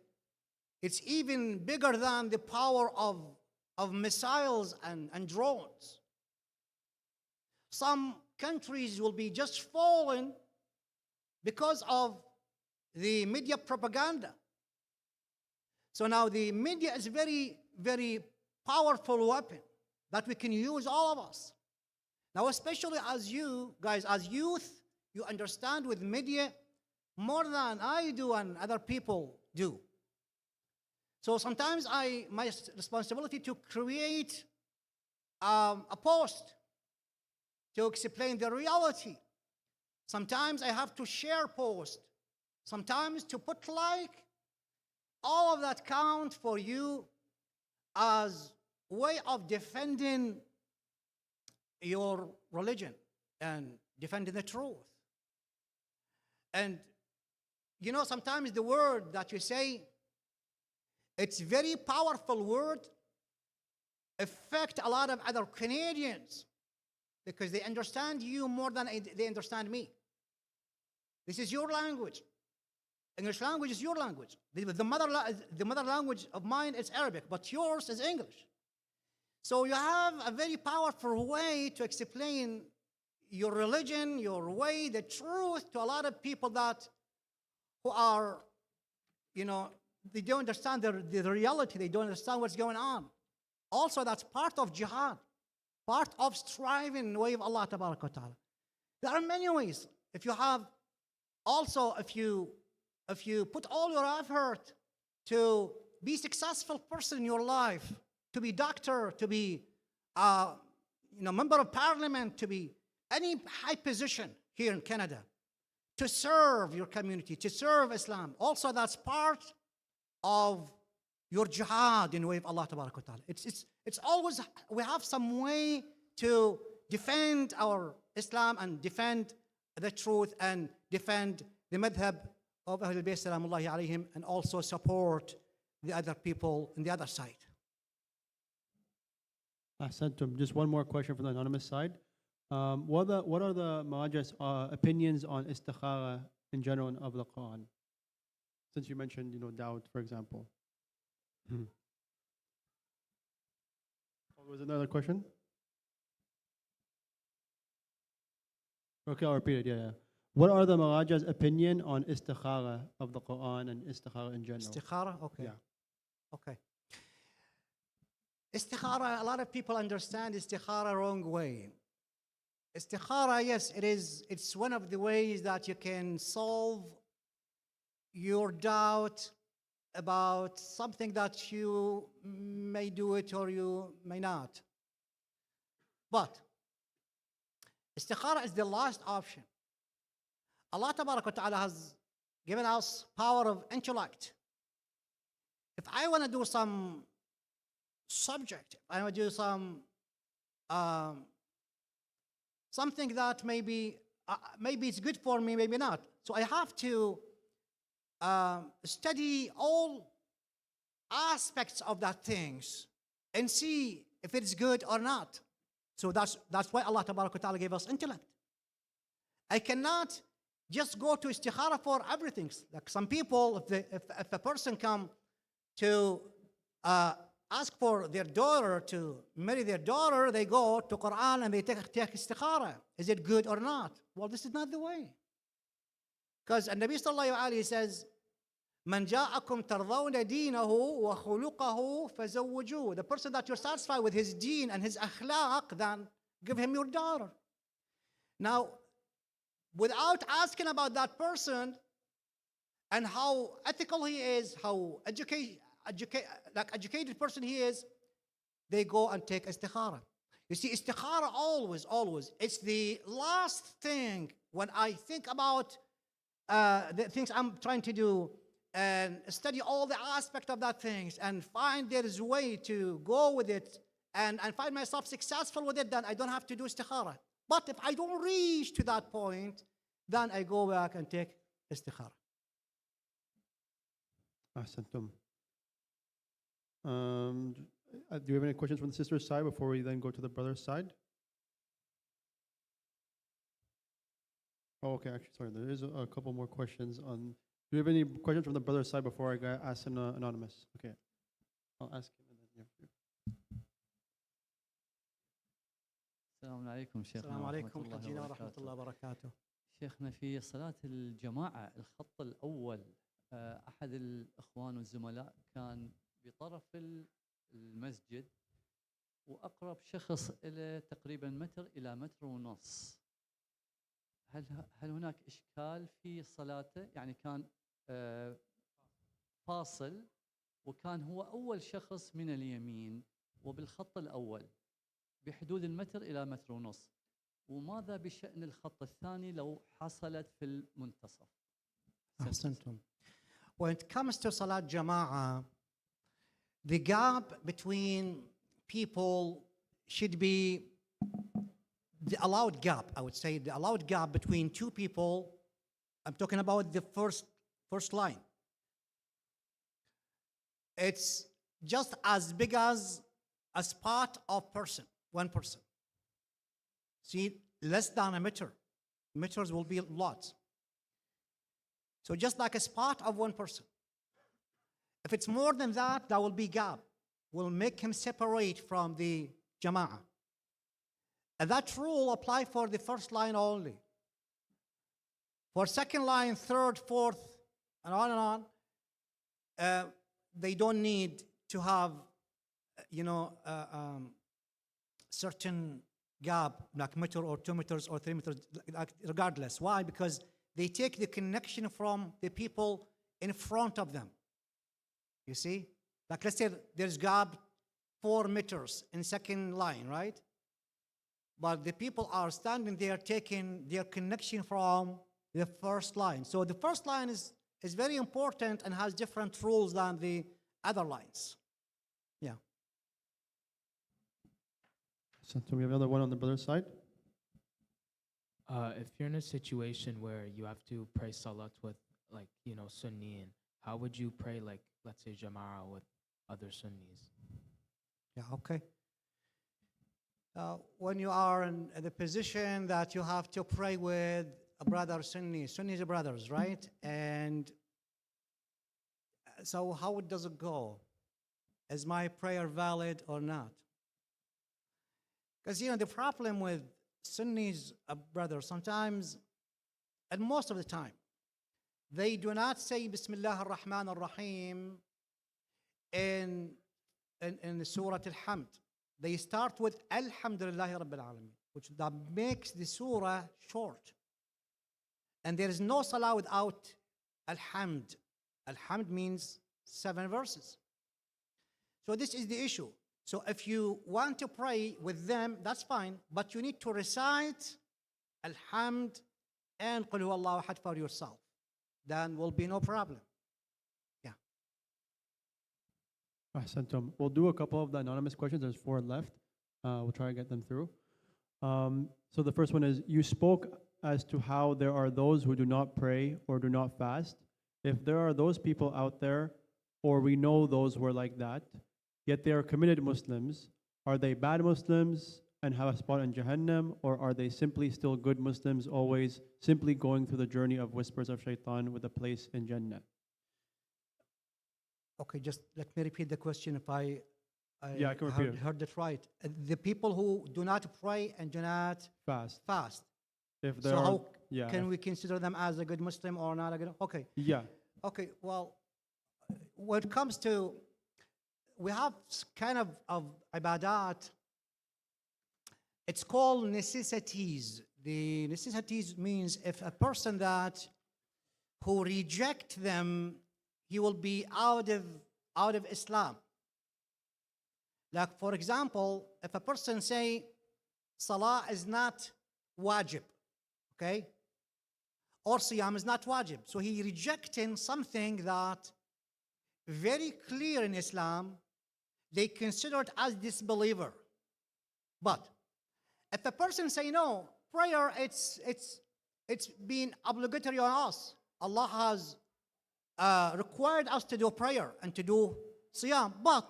it's even bigger than the power of of missiles and drones. Some countries will be just fallen because of the media propaganda. So now the media is very, very powerful weapon that we can use, all of us. Now, especially as you guys, as youth, you understand with media more than I do and other people do. So sometimes my responsibility to create a post to explain the reality. Sometimes I have to share post. Sometimes to put like. All of that count for you as way of defending your religion and defending the truth. And you know, sometimes the word that you say, it's very powerful word, affect a lot of other Canadians because they understand you more than they understand me. This is your language. English language is your language. The mother language of mine is Arabic, but yours is English. So you have a very powerful way to explain your religion, your way, the truth to a lot of people that who are, you know, they don't understand the reality. They don't understand what's going on. Also, that's part of jihad, part of striving in the way of Allah Tabaraka wa Ta'ala. There are many ways. If you have, also, if you put all your effort to be successful person in your life, to be doctor, to be member of parliament, to be any high position here in Canada, to serve your community, to serve Islam. Also, that's part of your jihad in the way of Allah Tabaraka wa Ta'ala. It's always, we have some way to defend our Islam and defend the truth and defend the madhab of Ahlul Bayt Salamullahi alayhim, and also support the other people on the other side. Ahsantum. Just one more question from the anonymous side. What are the Mahaj's opinions on istikhara in general of the Quran? Since you mentioned, doubt, for example. Was another question? Okay, I'll repeat it. Yeah. What are the Mahaj's opinion on istikhara of the Quran and istikhara in general? Istikhara? Okay. Yeah. Okay. Istikhara, a lot of people understand istikhara wrong way. Istikhara, yes, it's one of the ways that you can solve your doubt about something that you may do it or you may not. But istikhara is the last option. Allah Tabaraka wa Ta'ala has given us power of intellect. If I want to do some subject, I want to do some something that maybe it's good for me, maybe not. So I have to study all aspects of that things and see if it's good or not. So that's why Allah Tabaraka wa Ta'ala gave us intellect. I cannot just go to istikhara for everything. Like some people, if a person come to ask for their daughter to marry their daughter, they go to Quran and they take istikhara. Is it good or not? Well, this is not the way. Because Nabi sallallahu alayhi says, "Man ja'akum tardawna deenahu wa khuluqahu fazawwajuhu." The person that you're satisfied with his deen and his akhlaq, then give him your daughter. Now, without asking about that person and how ethical he is, how educated person he is, they go and take istikhara. You see, istikhara always, it's the last thing when I think about the things I'm trying to do and study all the aspect of that things and find there is a way to go with it and find myself successful with it, then I don't have to do istikhara. But if I don't reach to that point, then I go back and take istikhara. Ahsantum. Do you have any questions from the sister's side before we then go to the brother's side? Oh, okay, actually, sorry, there is a couple more questions on. Do you have any questions from the brother's side before I ask an anonymous? Okay, I'll ask him. And then, yeah. السلام عليكم شيخنا السلام ورحمة عليكم الله حجينا ورحمة وبركاته. الله وبركاته. شيخنا في صلاة الجماعة الخط الأول أحد الإخوان والزملاء كان بطرف المسجد وأقرب شخص إلى تقريبا متر إلى متر ونص. هل هناك إشكال في صلاته؟ يعني كان فاصل وكان هو أول شخص من اليمين وبالخط الأول بحدود المتر إلى متر ونص. وماذا بشأن الخط الثاني لو حصلت في المنتصف؟ أحسنتم. When it comes to Salat Jama'ah, the gap between people should be the allowed gap, I would say, the allowed gap between two people. I'm talking about the first line. It's just as big as a spot of person, one person. See, less than a meter. Meters will be lots. So just like a spot of one person. If it's more than that, there will be gap. Will make him separate from the jama'ah. And that rule apply for the first line only. For second line, third, fourth, and on, they don't need to have, certain gap, like meter or 2 meters or 3 meters, regardless. Why? Because they take the connection from the people in front of them. You see? Like let's say there's gap 4 meters in second line, right? But the people are standing there taking their connection from the first line. So the first line is very important and has different rules than the other lines. Yeah. So we have another one on the brother's side. If you're in a situation where you have to pray salat with, like, Sunni, how would you pray, like, let's say, Jama'ah with other Sunnis? Yeah, okay. When you are in the position that you have to pray with a brother Sunnis are brothers, right? And so how does it go? Is my prayer valid or not? Because, the problem with Sunnis brothers, sometimes, and most of the time, they do not say Bismillah ar-Rahman ar-Rahim in the Surah Al-Hamd. They start with Alhamdulillahi Rabbil Alameen, which that makes the surah short. And there is no salah without Alhamd. Alhamd means 7 verses. So this is the issue. So if you want to pray with them, that's fine, but you need to recite Alhamd and Qul Huwallahu Ahad for yourself. Then will be no problem. Yeah. Ahsantum. We'll do a couple of the anonymous questions. There's 4 left. We'll try to get them through. So the first one is, you spoke as to how there are those who do not pray or do not fast. If there are those people out there, or we know those who are like that, yet they are committed Muslims, are they bad Muslims and have a spot in Jahannam, or are they simply still good Muslims, always simply going through the journey of whispers of shaitan with a place in Jannah? Okay, just let me repeat the question if I Yeah, I can repeat it. heard it right. The people who do not pray and do not Fast. fast. If there So are, how yeah, can we consider them as a good Muslim or not a good? Okay, yeah, okay. Well, when it comes to, we have kind of ibadat. It's called necessities. The necessities means if a person that who reject them, he will be out of Islam. Like for example, if a person say Salah is not wajib, okay, or Siyam is not wajib, so he rejecting something that very clear in Islam, they consider it as disbeliever. But if a person say no, prayer it's been obligatory on us. Allah has required us to do prayer and to do Siyam, but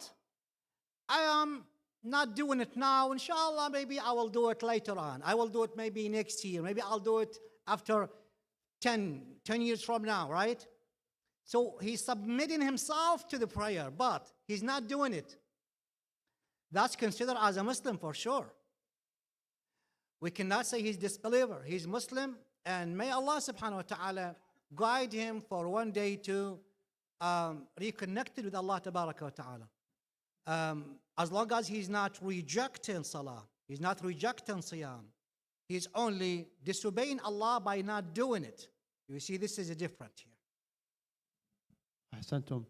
I am not doing it now. Inshallah, maybe I will do it later on. I will do it maybe next year. Maybe I'll do it after 10 years from now, right? So he's submitting himself to the prayer, but he's not doing it. That's considered as a Muslim for sure. We cannot say he's disbeliever. He's Muslim, and may Allah subhanahu wa ta'ala guide him for one day to reconnect with Allah tabaraka wa ta'ala. As long as he's not rejecting salah, he's not rejecting siyam, he's only disobeying Allah by not doing it. You see, this is different here. Ahsantum.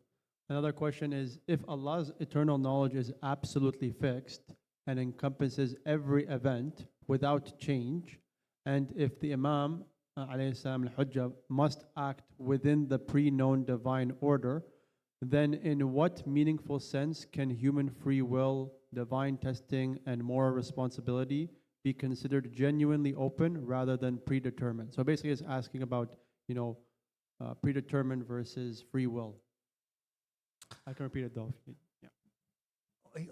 Another question is, if Allah's eternal knowledge is absolutely fixed and encompasses every event without change, and if the Imam alayhi salam al-Hujjah must act within the pre-known divine order, then in what meaningful sense can human free will, divine testing, and moral responsibility be considered genuinely open rather than predetermined? So basically it's asking about, predetermined versus free will. I can repeat it though. Yeah.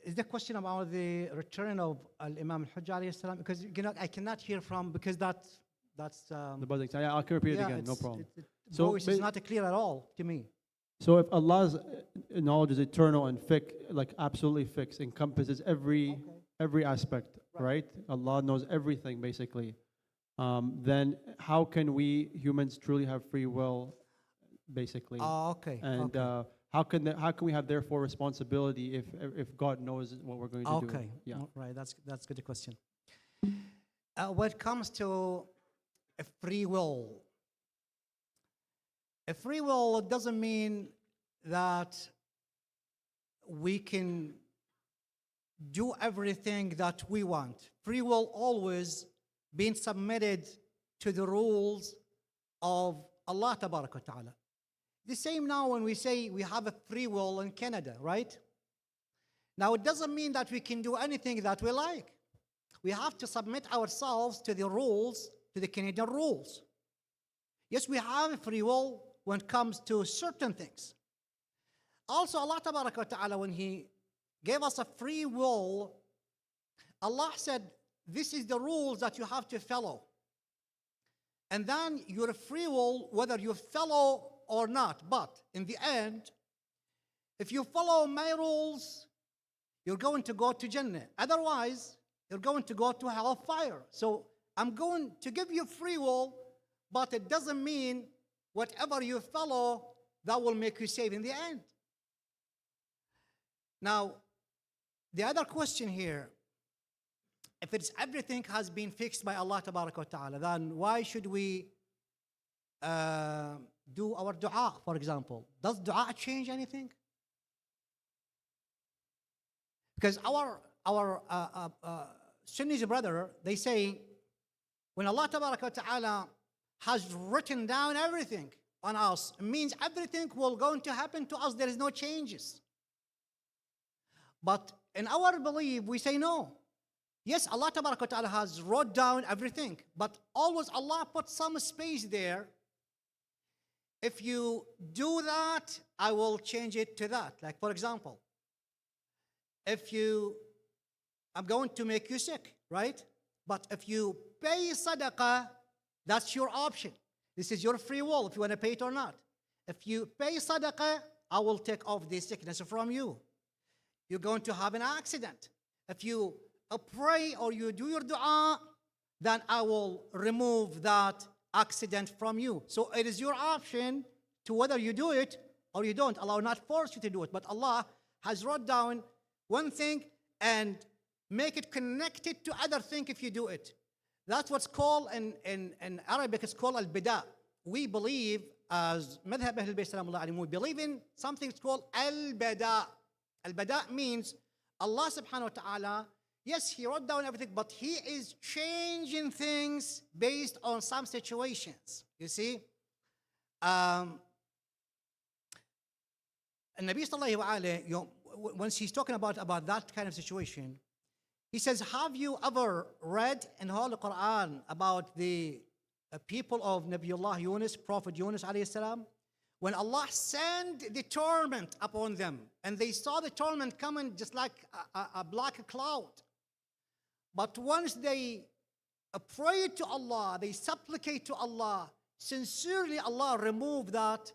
Is the question about the return of Imam al-Hujjah alayhi salam? Because I cannot hear from, because that's The buzzing. Yeah, I can repeat it again, no problem. So voice is not clear at all to me. So if Allah's knowledge is eternal and like absolutely fixed, encompasses every aspect, right? Allah knows everything basically. Then how can we humans truly have free will, basically? Okay. And how can we have therefore responsibility if God knows what we're going to do? Okay. Yeah. Right. That's a good question. When it comes to a free will, doesn't mean that we can do everything that we want. Free will always being submitted to the rules of Allah Tabaraka wa Ta'ala. The same now when we say we have a free will in Canada, right? Now it doesn't mean that we can do anything that we like. We have to submit ourselves to the rules, to the Canadian rules. Yes, we have a free will when it comes to certain things. Also, Allah Tabaraka wa Ta'ala, when He gave us a free will, Allah said, this is the rules that you have to follow. And then your free will, whether you follow or not. But in the end, if you follow my rules, you're going to go to Jannah. Otherwise, you're going to go to hellfire. So I'm going to give you free will, but it doesn't mean whatever you follow, that will make you safe in the end. Now, the other question here, if it's everything has been fixed by Allah Tabaraka wa Ta'ala, then why should we do our dua, for example? Does dua change anything? Because our Sunnis brother, they say, when Allah Tabaraka wa Ta'ala has written down everything on us, it means everything will going to happen to us. There is no changes. But in our belief, we say no. Yes, Allah Tabaraka wa Ta'ala has wrote down everything, but always Allah put some space there. If you do that, I will change it to that. Like, for example, I'm going to make you sick, right? But if you pay sadaqah, that's your option. This is your free will, if you want to pay it or not. If you pay sadaqah, I will take off the sickness from you. You're going to have an accident. If you pray or you do your dua, then I will remove that accident from you. So it is your option to whether you do it or you don't. Allah will not force you to do it, but Allah has wrote down one thing and make it connected to other thing if you do it. That's what's called in Arabic, it's called al-bida. We believe, as Madhab Ahl Bayt Salamullah alayhim, we believe in something that's called al-bada. Al-bada means Allah subhanahu wa ta'ala, yes, He wrote down everything, but He is changing things based on some situations. You see? And Nabi sallallahu alayhi wa once he's talking about that kind of situation, he says, have you ever read in the Holy Quran about the people of Nabiullah Yunus, Prophet Yunus alayhi salam? When Allah sent the torment upon them, and they saw the torment coming just like a black cloud. But once they pray to Allah, they supplicate to Allah, sincerely Allah removed that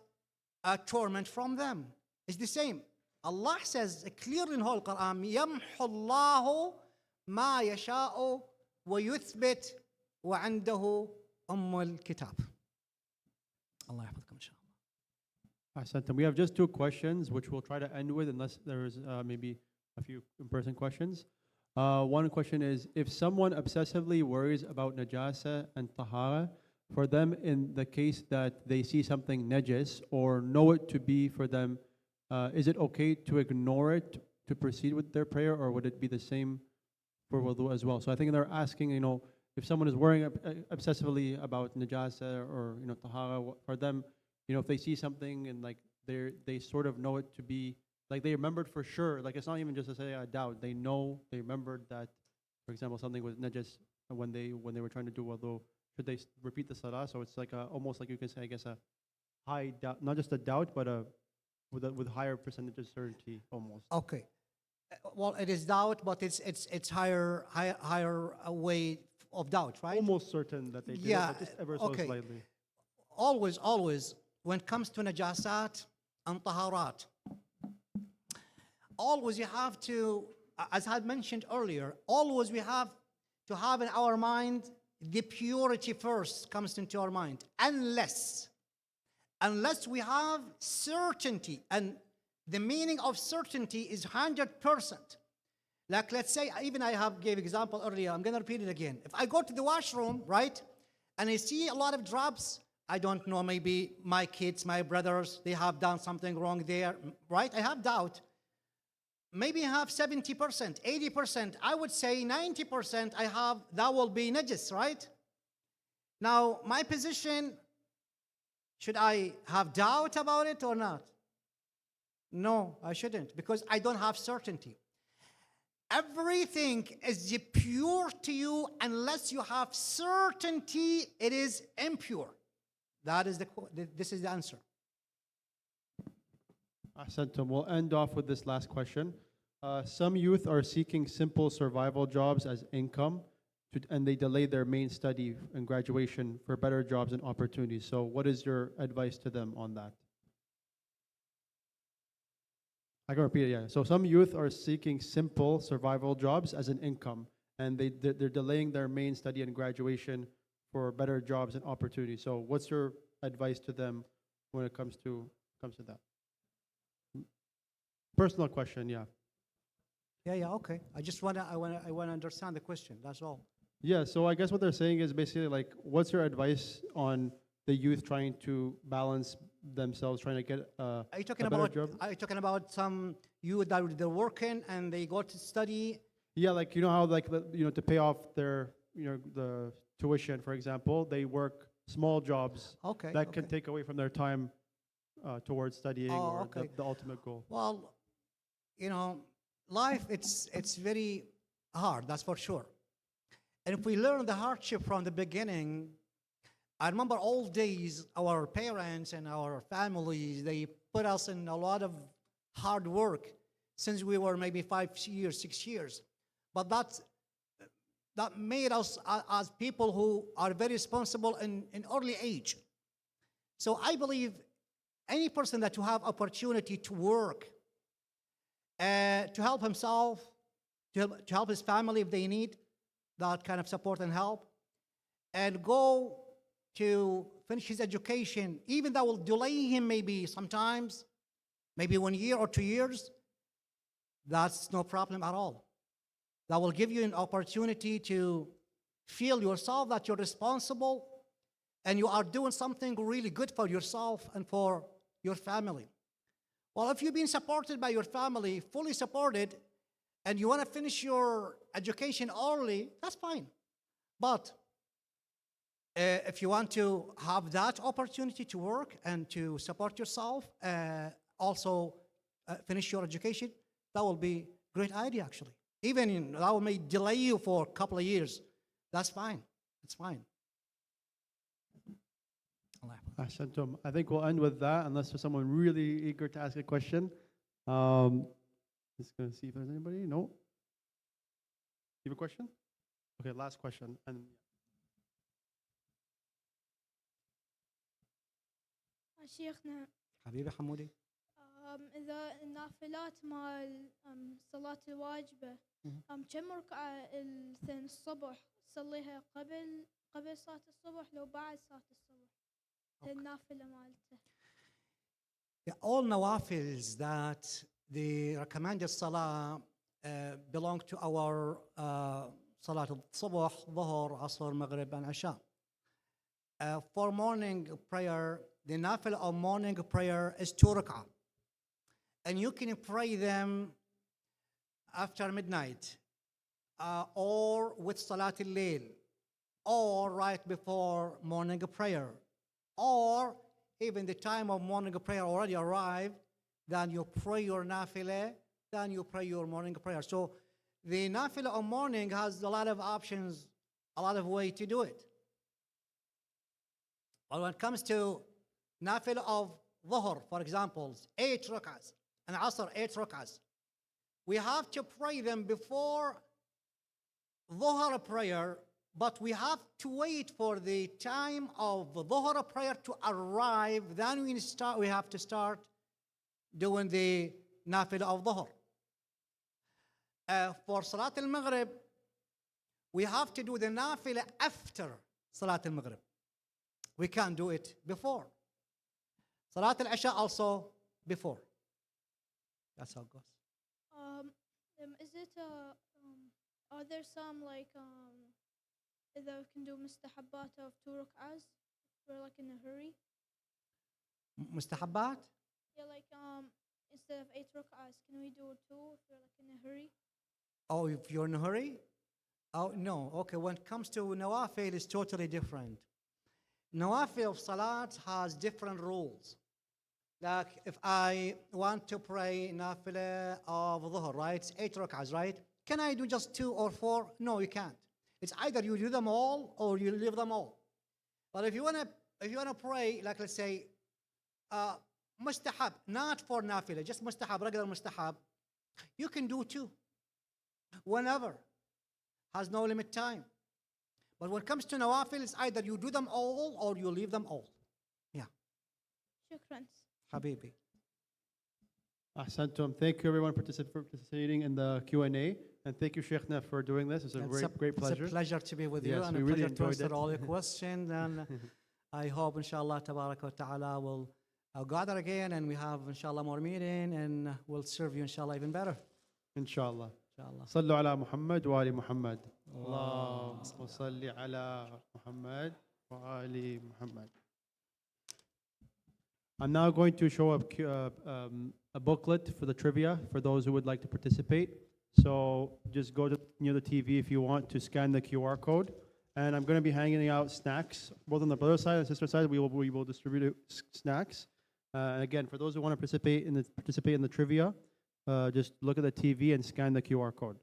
torment from them. It's the same. Allah says clearly in the Holy Quran, يَمْحُ اللَّهُ مَا يَشَاءُ ويثبت وعنده الكتاب. الله يحفظكم إن شاء الله. Ahsantum. We have just two questions, which we'll try to end with, unless there is maybe a few in-person questions. One question is, if someone obsessively worries about najasa and tahara, for them in the case that they see something najis or know it to be for them, is it okay to ignore it to proceed with their prayer, or would it be the same for wudu as well? So I think they're asking, if someone is worrying obsessively about najasa or tahara, for them, if they see something and like they sort of know it to be, like they remembered for sure, like it's not even just to say a doubt, they remembered that, for example, something was najis when they were trying to do wudu, should they repeat the salah? So it's like almost like you can say, I guess, a high doubt, not just a doubt, but with higher percentage of certainty almost. Okay. Well, it is doubt, but it's higher way of doubt, right? Almost certain that they did Yeah, it, but just ever so okay. slightly. Always, when it comes to najasat and taharat, always you have to, as I had mentioned earlier, always we have to have in our mind the purity first comes into our mind, unless we have certainty, and the meaning of certainty is 100%. Like let's say, even I have gave example earlier, I'm gonna repeat it again. If I go to the washroom, right, and I see a lot of drops, I don't know, maybe my kids, my brothers, they have done something wrong there, right? I have doubt. Maybe I have 70%, 80%, I would say 90% I have, that will be najis, right? Now, my position, should I have doubt about it or not? No, I shouldn't, because I don't have certainty. Everything is pure to you unless you have certainty it is impure. This is the answer. Ahsantum. We'll end off with this last question. Some youth are seeking simple survival jobs as income, and they delay their main study and graduation for better jobs and opportunities. So what is your advice to them on that? I can repeat it, yeah. So some youth are seeking simple survival jobs as an income, and they're delaying their main study and graduation for better jobs and opportunities. So what's your advice to them when it comes to that? Personal question, yeah. Yeah, okay. I wanna understand the question. That's all. Yeah, so I guess what they're saying is basically like, what's your advice on the youth trying to balance themselves, trying to get Are you talking a better about? job? Are you talking about some youth that they're working and they go to study? Yeah, like how like to pay off their the tuition, for example, they work small jobs Okay. that can take away from their time towards studying or okay. the ultimate goal. Well, life it's very hard. That's for sure. And if we learn the hardship from the beginning, I remember old days, our parents and our families, they put us in a lot of hard work since we were maybe 5 years, 6 years. But that made us as people who are very responsible in early age. So I believe any person that you have opportunity to work, to help himself, to help his family if they need that kind of support and help, and go to finish his education, even that will delay him maybe sometimes, maybe 1 year or 2 years, that's no problem at all. That will give you an opportunity to feel yourself that you're responsible and you are doing something really good for yourself and for your family. Well, if you've been supported by your family, fully supported, and you want to finish your education early, that's fine. But if you want to have that opportunity to work and to support yourself, also finish your education, that will be a great idea, actually. Even that may delay you for a couple of years. That's fine. It's fine. Ahsantum. I think we'll end with that, unless there's someone really eager to ask a question. Just going to see if there's anybody. No? You have a question? Okay, last question. And شيخنا حبيبي حمودي. إذا النافلات مال صلاة الواجبة كم ركعة الصبح تصليها قبل صلاة الصبح لو بعد صلاة الصبح النافلة مالته. All nawafils that the recommended salah belong to our salat al-subh, dhuhr, asr, maghrib, and isha. For morning prayer, the nafil of morning prayer is 2 rak'ah. And you can pray them after midnight, or with salat al-layl, or right before morning prayer, or even the time of morning prayer already arrived, then you pray your nafilah, then you pray your morning prayer. So the nafilah of morning has a lot of options, a lot of ways to do it. But when it comes to nafilah of dhuhr, for example, 8 rak'ahs, and asr, 8 rak'ahs, we have to pray them before dhuhr prayer, but we have to wait for the time of dhuhr prayer to arrive. Then we have to start doing the nafilah of dhuhr. For Salat al-Maghrib, we have to do the nafilah after Salat al-Maghrib. We can't do it before. Salat al-Isha also before. That's how it goes. Is it are there some like إذا we can do mustahabbat of 2 rak'ahs if we're like in a hurry? Mustahabbat? Yeah, like instead of 8 rak'ahs, can we do 2 if we're like in a hurry? Oh, if you're in a hurry? Oh, no. Okay, when it comes to nawafil, it's totally different. Nawafil of salat has different rules. Like if I want to pray nafilah of dhuhr, right? It's 8 rak'ahs, right? Can I do just 2 or 4? No, you can't. It's either you do them all or you leave them all. But if you wanna pray, like let's say, mustahab, not for nafilah, just mustahab, regular mustahab, you can do 2. Whenever. Has no limit time. But when it comes to nawafil, it's either you do them all or you leave them all. Yeah. شكرا. Habibi. Ahsantum. Thank you everyone for participating in the Q&A. And thank you, Sheikhna, for doing this. It's a great pleasure. It's a pleasure to be with you, Yes, and we a really pleasure to enjoyed answer it. all your questions. And I hope, inshallah, tabarak wa ta'ala, will gather again, and we have, inshallah, more meeting, and we'll serve you, inshallah, even better. Inshallah. Inshallah. صلوا على محمد وآل محمد. اللهم صل على محمد وآل محمد. I'm now going to show a booklet for the trivia for those who would like to participate. So just go near the TV if you want to scan the QR code. And I'm going to be handing out snacks, both on the brother side and sister side. We will distribute snacks. And again, for those who want to participate in the trivia, just look at the TV and scan the QR code.